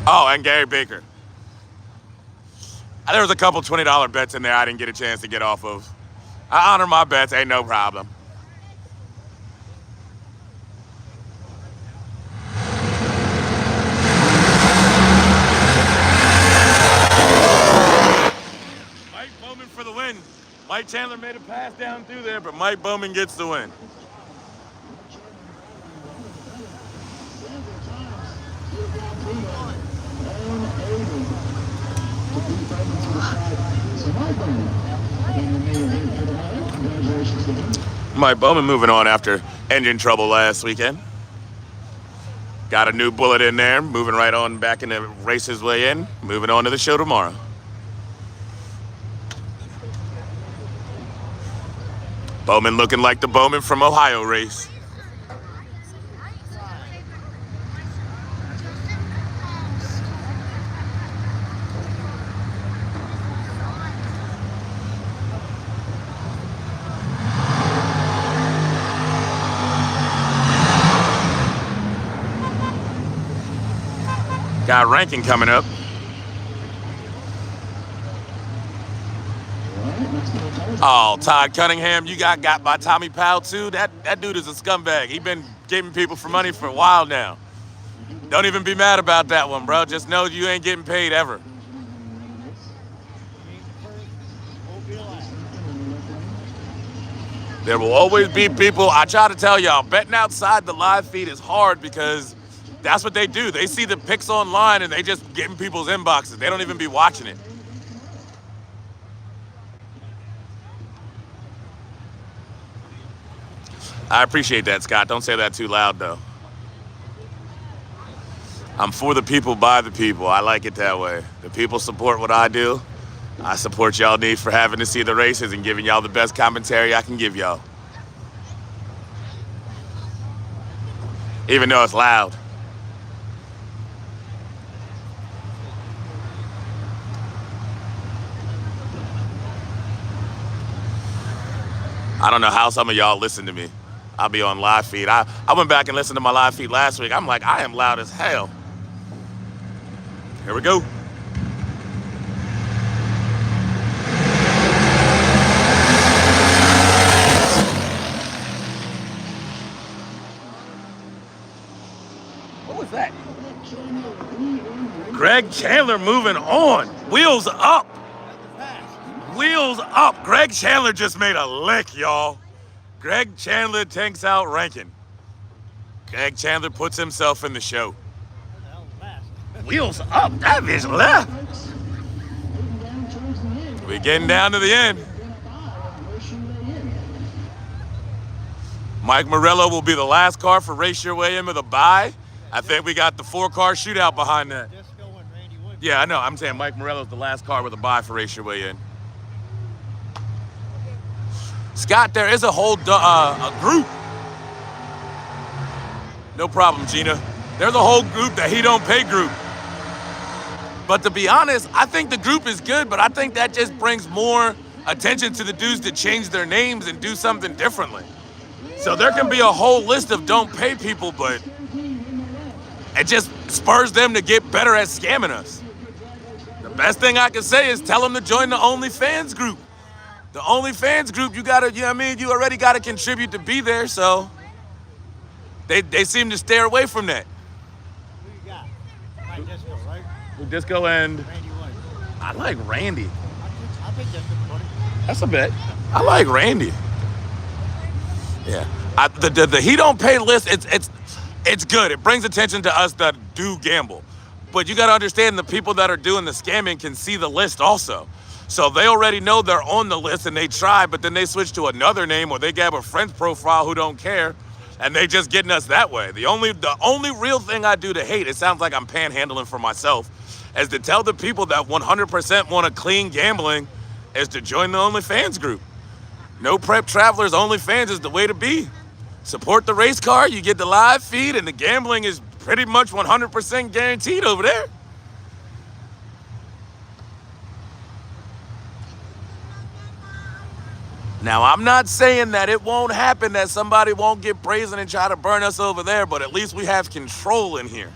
Oh, and Gary Baker. There was a couple $20 bets in there I didn't get a chance to get off of. I honor my bets, ain't no problem. Mike Bowman for the win. Mike Chandler made a pass down through there, but Mike Bowman gets the win. Mike Bowman moving on after engine trouble last weekend. Got a new bullet in there, moving right on back in the race his way in, moving on to the show tomorrow. Bowman looking like the Bowman from Ohio race. Got Rankin coming up. Oh, Todd Cunningham, you got by Tommy Powell too. That dude is a scumbag. He been giving people for money for a while now. Don't even be mad about that one, bro. Just know you ain't getting paid ever. There will always be people. I try to tell y'all, betting outside the live feed is hard because that's what they do. They see the picks online and they just get in people's inboxes. They don't even be watching it. I appreciate that, Scott. Don't say that too loud, though. I'm for the people, by the people. I like it that way. The people support what I do. I support y'all need for having to see the races and giving y'all the best commentary I can give y'all. Even though it's loud. I don't know how some of y'all listen to me. I'll be on live feed. I went back and listened to my live feed last week. I'm like, I am loud as hell. Here we go. What was that? Gregg Chandler moving on. Wheels up. Wheels up. Gregg Chandler just made a lick, y'all. Gregg Chandler takes out Rankin. Gregg Chandler puts himself in the show. Wheels up. That bitch left. We're getting down to the end. Mike Morello will be the last car for Race Your Way In with a bye. I think we got the 4-car shootout behind that. Yeah, I know. I'm saying Mike Morello's the last car with a bye for Race Your Way In. Scott, there is a whole a group. No problem, Gina. There's a whole group that he don't pay group. But to be honest, I think the group is good, but I think that just brings more attention to the dudes to change their names and do something differently. So there can be a whole list of don't pay people, but it just spurs them to get better at scamming us. The best thing I can say is tell them to join the OnlyFans group. The OnlyFans group, you gotta, you know what I mean? You already gotta contribute to be there, so they seem to stay away from that.
Who you got? My Disco, right?
Disco and
Randy White.
I like Randy.
I think that's good money.
That's a bet. I like Randy. Yeah. The he don't pay list, it's good. It brings attention to us that do gamble. But you gotta understand the people that are doing the scamming can see the list also. So they already know they're on the list and they try, but then they switch to another name or they grab a friend's profile who don't care and they just getting us that way. The only real thing I do to hate, it sounds like I'm panhandling for myself, is to tell the people that 100% want to clean gambling is to join the OnlyFans group. No Prep Travelers OnlyFans is the way to be. Support the race car, you get the live feed, and the gambling is pretty much 100% guaranteed over there. Now, I'm not saying that it won't happen, that somebody won't get brazen and try to burn us over there, but at least we have control in here.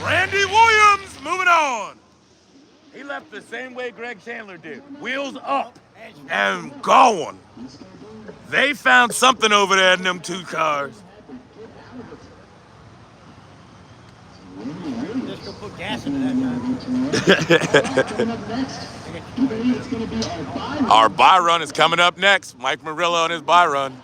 Randy Williams moving on. He left the same way Gregg Chandler did. Wheels up and going. They found something over there in them 2 cars.
Just go put gas into that.
Our buy run is coming up next. Mike Murillo on his buy run.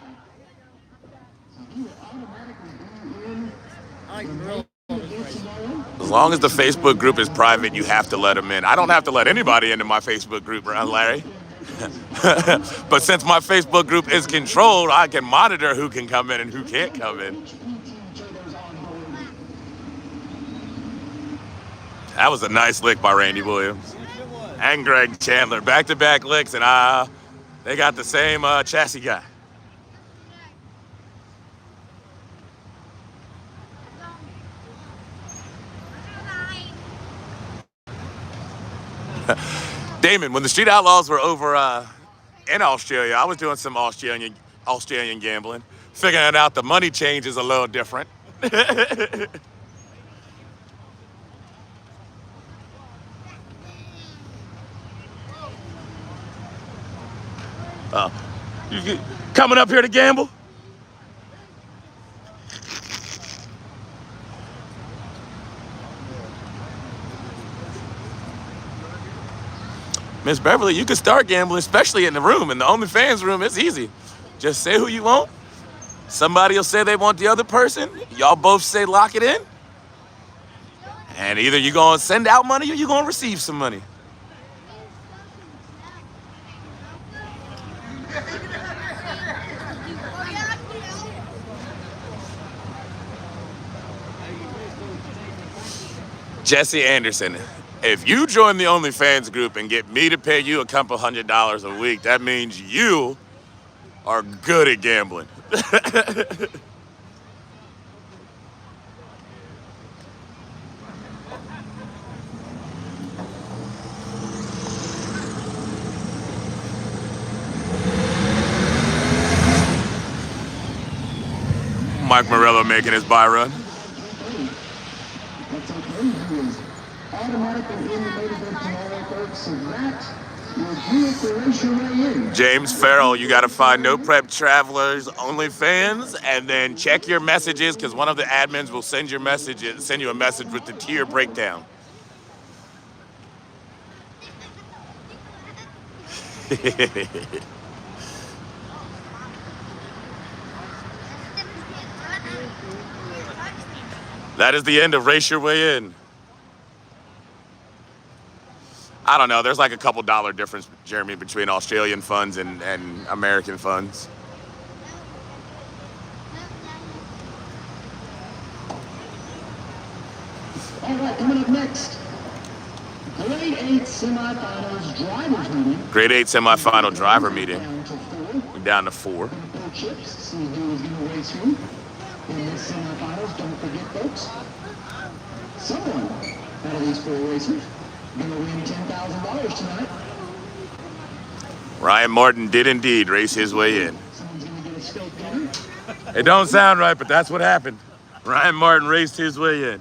long as the Facebook group is private, you have to let them in. I don't have to let anybody into my Facebook group, right, Larry? But since my Facebook group is controlled, I can monitor who can come in and who can't come in. That was a nice lick by Randy Williams and Gregg Chandler. Back-to-back licks, and they got the same chassis guy. Damon, when the Street Outlaws were over in Australia, I was doing some Australian gambling, figuring out the money change is a little different. You coming up here to gamble? Miss Beverly, you can start gambling, especially in the room. In the OnlyFans room, it's easy. Just say who you want. Somebody will say they want the other person. Y'all both say lock it in. And either you're going to send out money or you're going to receive some money. Jesse Anderson, if you join the OnlyFans group and get me to pay you a couple $100 a week, that means you are good at gambling. Mike Morello making his buy run. James Farrell, you got to find No Prep Travelers OnlyFans and then check your messages because one of the admins will send you a message with the tier breakdown. That is the end of Race Your Way In. I don't know. There's like a couple dollar difference, Jeremy, between Australian funds and American funds.
All right, coming up next, Grade 8 semifinals drivers meeting.
Grade 8 semifinal driver meeting. We're down to 4.
Chips, see who is going to race who in this semifinals. Don't forget, folks, someone out of these 4 racers going to win $10,000 tonight.
Ryan Martin did indeed race his way in. It don't sound right, but that's what happened. Ryan Martin raced his way in.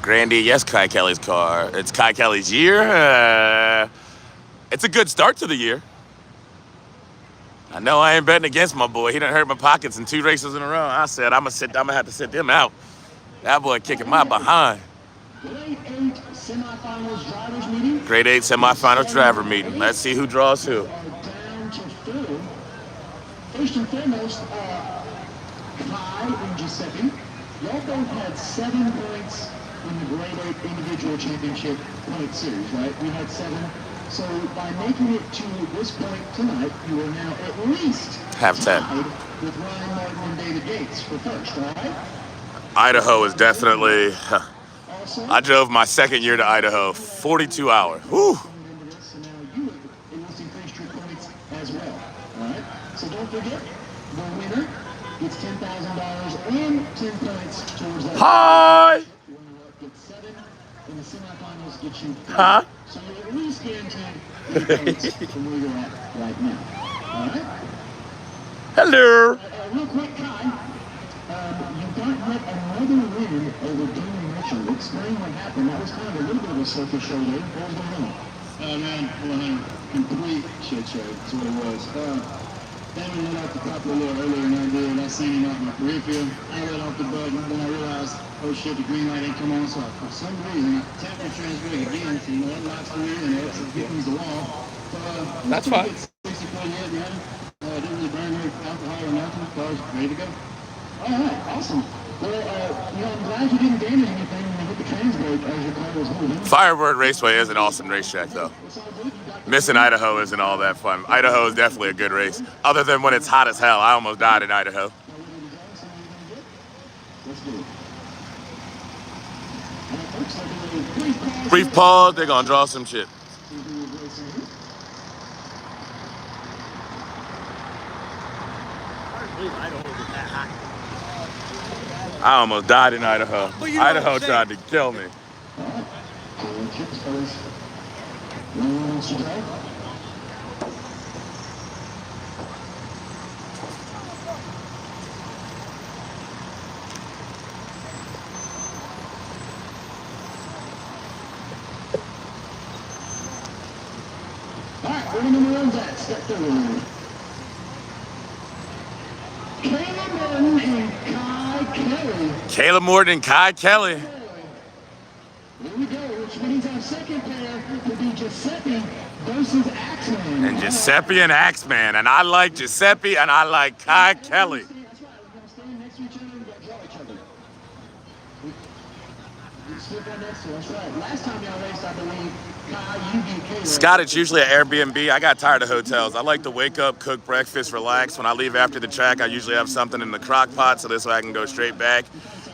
Grandy, yes, Kai Kelly's car. It's Kai Kelly's year. It's a good start to the year. I know I ain't betting against my boy. He done hurt my pockets in 2 races in a row. I said I'm gonna have to sit them out. That boy kicking my behind.
Grade 8 semifinals drivers meeting.
Grade 8 semifinal driver meeting. Let's see who draws who.
Down to 4. First and foremost, Kai and Giuseppe. Y'all both had 7 points in the Grade 8 individual championship point series, right? We had 7. So by making it to this point tonight, you are now at least
have 10
with Ryan Martin and David Gates for first, all right?
Idaho is definitely. I drove my second year to Idaho, 42 hours. Whew.
So now you have increased your points as well, all right? So don't forget, the winner gets $10,000 and 10 points towards that.
Hi.
Get 7 in the semifinals, get you 3.
Huh?
So you're at least guaranteed 8 points from where you're at right now. All right?
Hello.
Real quick, Kai, you got yet another win over Damon. introduction. Explain what happened. That was kind of a little bit of a circus show there. What was going on?
Man, well, complete shit show. That's what it was. Damon let off the top a little earlier than I did. I seen him off my peripheral. I let off the button. Then I realized, oh shit, the green light ain't come on. So for some reason, I tapped the transfer again. So, that locks the rear and it's hitting the wall. So,
that's fine.
64 years, man. Didn't really burn any alcohol or nothing. So I was ready to go.
All right, awesome. Well, I'm glad you didn't damage anything when you hit the transverse as your car was moving.
Firebird Raceway is an awesome racetrack, though. Missing Idaho isn't all that fun. Idaho is definitely a good race. Other than when it's hot as hell. I almost died in Idaho. Brief pause, they're gonna draw some shit. I almost died in Idaho. Idaho tried to kill me.
All right, where the number one's at? Step through. Kayla Morton and Kai Kelly.
Kayla Morton and Kai Kelly.
Here we go, which means our second pair will be Giuseppe versus Axeman.
And Giuseppe and Axeman. And I like Giuseppe and I like Kai Kelly.
That's right, we're going to stand next to each other and draw each other. We slip right next to us, that's right. Last time y'all raced, I believe, Kai, you beat Kayla.
Scott, it's usually an Airbnb. I got tired of hotels. I like to wake up, cook breakfast, relax. When I leave after the track, I usually have something in the crock pot, so this way I can go straight back,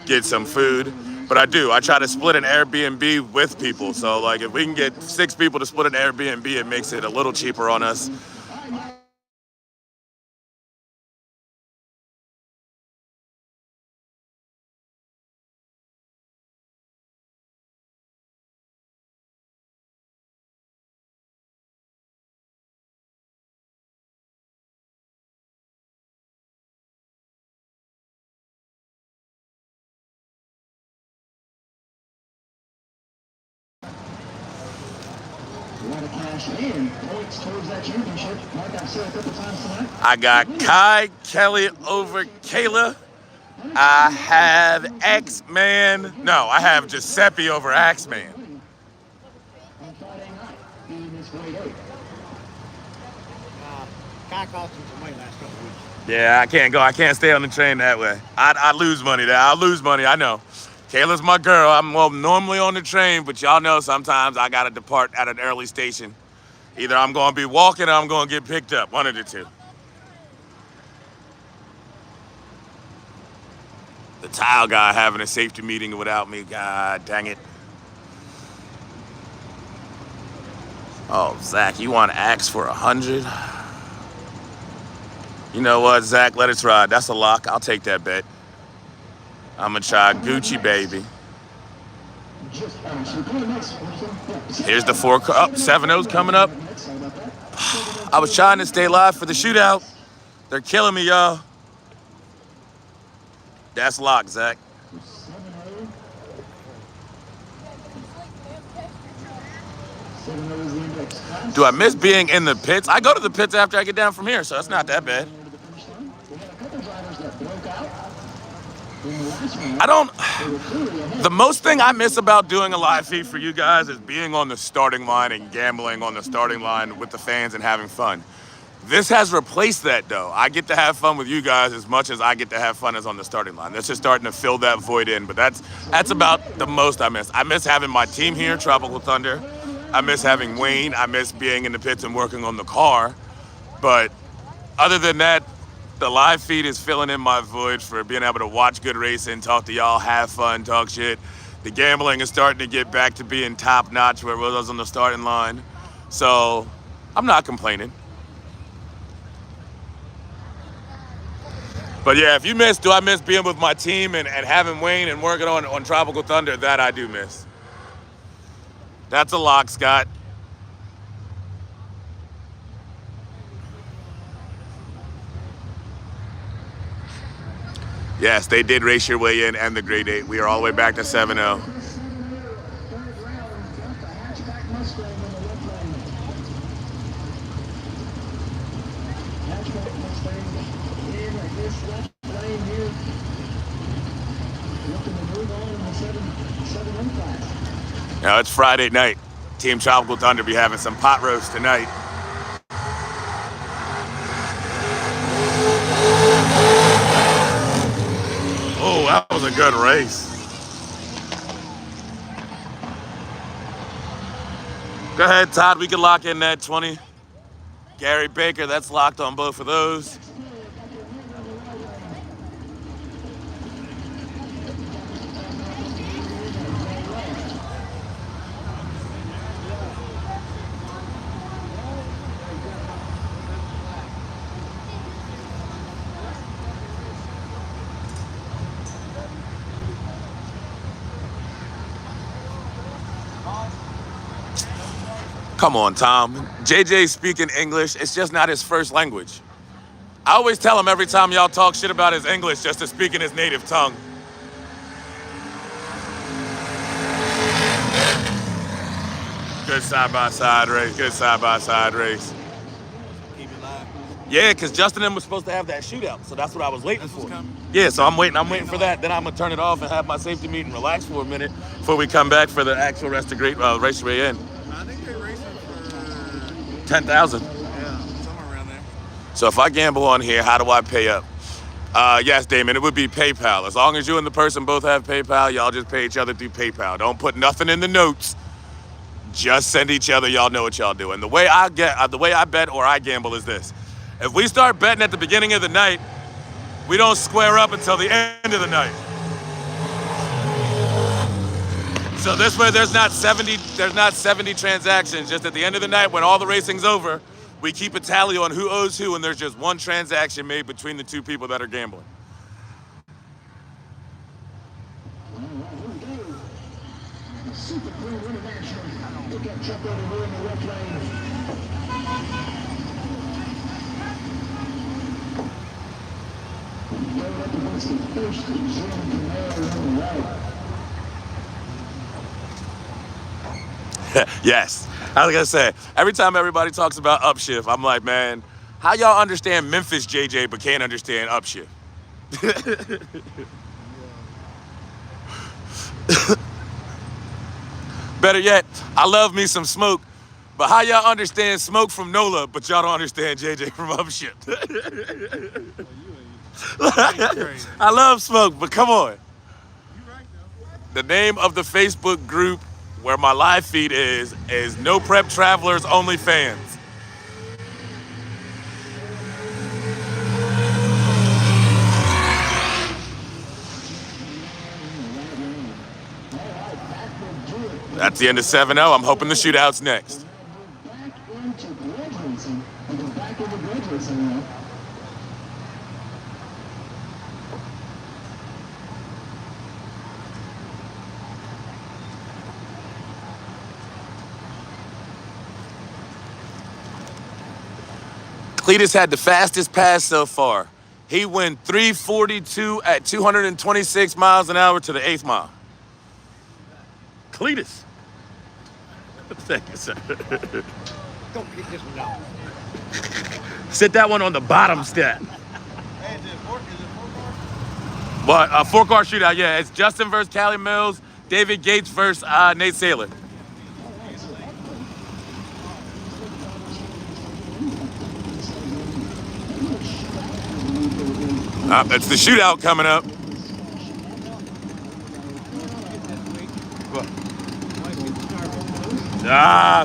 get some food. But I try to split an Airbnb with people. So like if we can get 6 people to split an Airbnb, it makes it a little cheaper on us.
A lot of cash and points towards that championship. Like I've said a couple times tonight.
I got Kai Kelly over Kayla. I have Axeman. No, I have Giuseppe over Axeman.
On Friday night, being this grade 8.
Kai cost him some money last couple weeks.
Yeah, I can't go. I can't stay on the train that way. I lose money there. I'll lose money, I know. Kayla's my girl. I'm normally on the train, but y'all know sometimes I got to depart at an early station. Either I'm going to be walking or I'm going to get picked up. One of the two. The tile guy having a safety meeting without me. God dang it. Oh, Zach, you want to ask for 100? You know what, Zach? Let us ride. That's a lock. I'll take that bet. I'm going to try Gucci, baby. Here's the 4. 7-0's coming up. I was trying to stay live for the shootout. They're killing me, y'all. That's locked, Zach. Do I miss being in the pits? I go to the pits after I get down from here, so it's not that bad. The most thing I miss about doing a live feed for you guys is being on the starting line and gambling on the starting line with the fans and having fun. This has replaced that, though. I get to have fun with you guys as much as I get to have fun as on the starting line. That's just starting to fill that void in, but that's about the most I miss. I miss having my team here, Tropical Thunder. I miss having Wayne. I miss being in the pits and working on the car. But other than that, the live feed is filling in my void for being able to watch good racing, talk to y'all, have fun, talk shit. The gambling is starting to get back to being top notch where it was on the starting line. So I'm not complaining. But yeah, if you miss, do I miss being with my team and having Wayne and working on Tropical Thunder? That I do miss. That's a lock, Scott. Yes, they did race your way in and the grade 8. We are all the way back to 7-0.
in this left lane here. Looking to move on in the 7-1 class.
Now it's Friday night. Team Tropical Thunder be having some pot roast tonight. Oh, that was a good race. Go ahead, Todd. We can lock in that 20. Gary Baker, that's locked on both of those. Come on, Tom. JJ's speaking English. It's just not his first language. I always tell him every time y'all talk shit about his English just to speak in his native tongue. Good side-by-side race. Good side-by-side race.
Keep it live.
Yeah, because Justin and them was supposed to have that shootout, so that's what I was waiting for. Yeah, so I'm waiting for that. Then I'm gonna turn it off and have my safety meet and relax for a minute before we come back for the actual race to end.
I think they're racing for
10,000.
yeah, somewhere around there.
So if I gamble on here, how do I pay up? Yes, Damon, it would be PayPal. As long as you and the person both have PayPal, y'all just pay each other through PayPal. Don't put nothing in the notes. Just send each other. Y'all know what y'all doing. The way I bet or I gamble is this: if we start betting at the beginning of the night, we don't square up until the end of the night. So this way, there's not 70 transactions. Just at the end of the night, when all the racing's over, we keep a tally on who owes who, and there's just one transaction made between the two people that are gambling.
Super clean running action. Look at Jackal over in the left lane. Going up against the first Jim Canary on the right.
Yes. I was gonna say, every time everybody talks about upshift, I'm like, man, how y'all understand Memphis JJ but can't understand upshift? Better yet, I love me some smoke, but how y'all understand smoke from NOLA but y'all don't understand JJ from upshift? I love smoke, but come on. The name of the Facebook group where my live feed is No Prep Travelers Only Fans. That's the end of 7-0. I'm hoping the shootout's next.
Back into Gregg racing. And go back into Gregg racing now.
Cletus had the fastest pass so far. He went 3:42 at 226 miles an hour to the 8th mile. Cletus. Thank you, sir.
Don't get this one out.
Sit that one on the bottom step.
Hey, is it four car?
What? A 4-car shootout, yeah. It's Justin versus Callie Mills, David Gates versus Nate Saylor. That's the shootout coming up.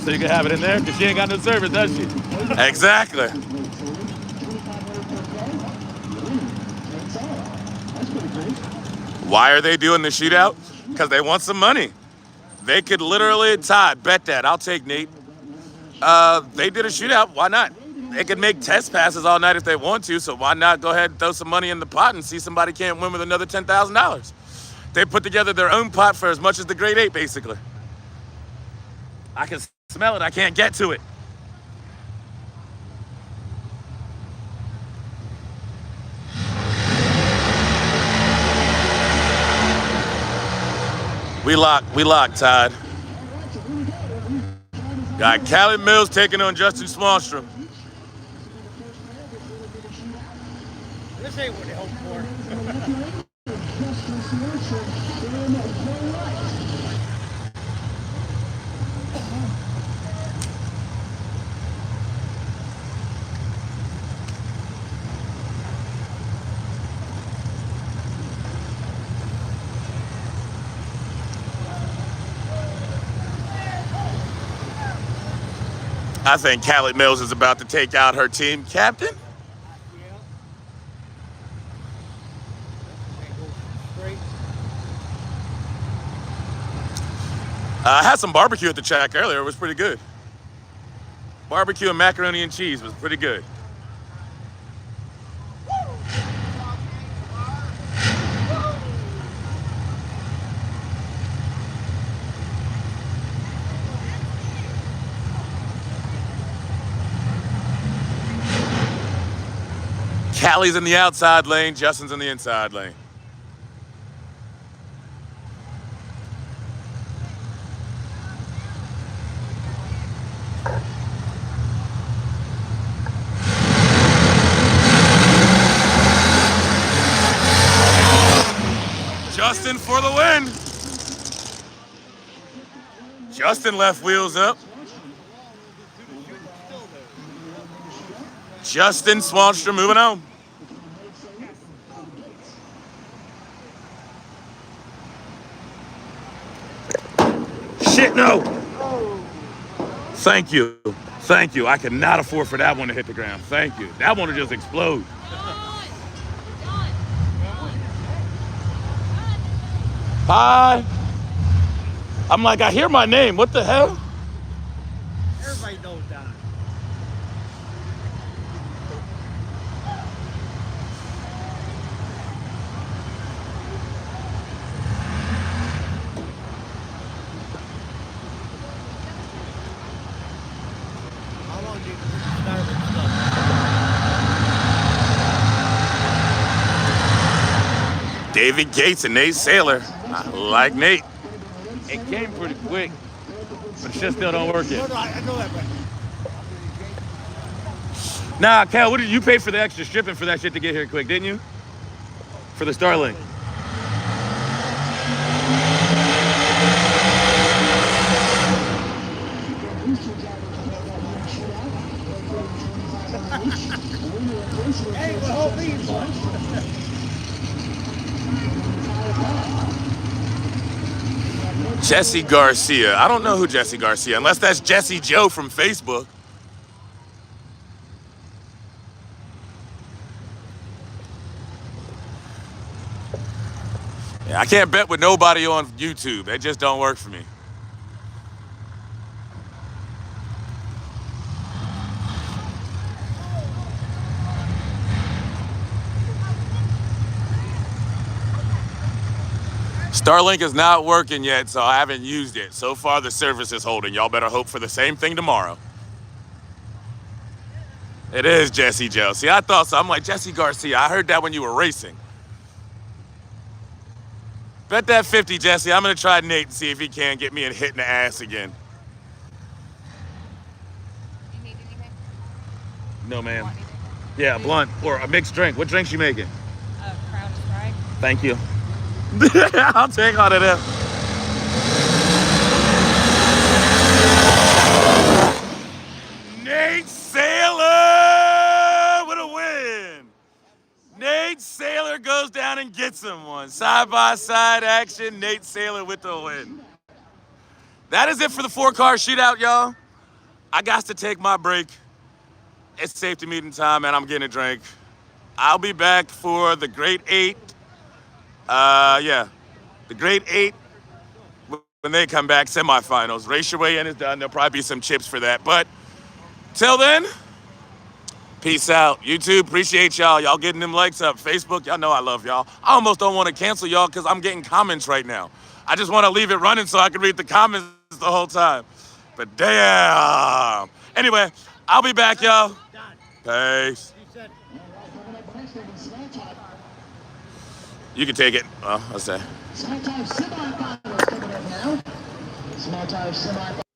So you can have it in there? Because she ain't got no service, does she? Exactly. Why are they doing the shootout? Because they want some money. They could literally, Todd, bet that. I'll take Nate. They did a shootout. Why not? They could make test passes all night if they want to, so why not go ahead and throw some money in the pot and see somebody can't win with another $10,000? They put together their own pot for as much as the grade 8, basically. I can smell it. I can't get to it. We lock, Todd. Got Callie Mills taking on Justin Smallstrom.
This ain't what they hoped for.
I think Callie Mills is about to take out her team captain. I had some barbecue at the track earlier. It was pretty good. Barbecue and macaroni and cheese was pretty good. Callie's in the outside lane. Justin's in the inside lane. Justin for the win. Justin left wheels up. Justin Swanstrom moving on. Shit, no. Thank you. Thank you. I cannot afford for that one to hit the ground. Thank you. That one will just explode. Hi. I'm like, I hear my name. What the hell?
Everybody knows that. How long do you start with stuff?
David Gates and Nate Saylor. I like Nate. It came pretty quick, but shit still don't work yet.
No, I know that, but
Nah, Cal, what did you pay for the extra shipping for that shit to get here quick, didn't you? For the Starlink.
hey, what whole thing for?
Jesse Garcia. I don't know who Jesse Garcia, unless that's Jesse Joe from Facebook. Yeah, I can't bet with nobody on YouTube. They just don't work for me. Starlink is not working yet, so I haven't used it. So far, the service is holding. Y'all better hope for the same thing tomorrow. It is Jesse Joe. See, I thought so. I'm like, Jesse Garcia. I heard that when you were racing. Bet that 50, Jesse. I'm going to try Nate and see if he can get me a hit in the ass again.
You need anything?
No, ma'am.
Want anything?
Yeah, a blunt or a mixed drink. What drink's you making?
Crown Sprite.
Thank you. I'll take all of that. Nate Saylor with a win. Nate Saylor goes down and gets him one. Side-by-side action, Nate Saylor with the win. That is it for the 4-car shootout, y'all. I got to take my break. It's safety meeting time, and I'm getting a drink. I'll be back for the Grade 8. The Grade 8, when they come back, semifinals. Race your way in is done. There'll probably be some chips for that. But till then, peace out. YouTube, appreciate y'all. Y'all getting them likes up. Facebook, y'all know I love y'all. I almost don't want to cancel y'all because I'm getting comments right now. I just want to leave it running so I can read the comments the whole time. But damn. Anyway, I'll be back, y'all. Peace. You can take it. Well, I'll say.
Small time semifinals coming up now. Small time semifinals.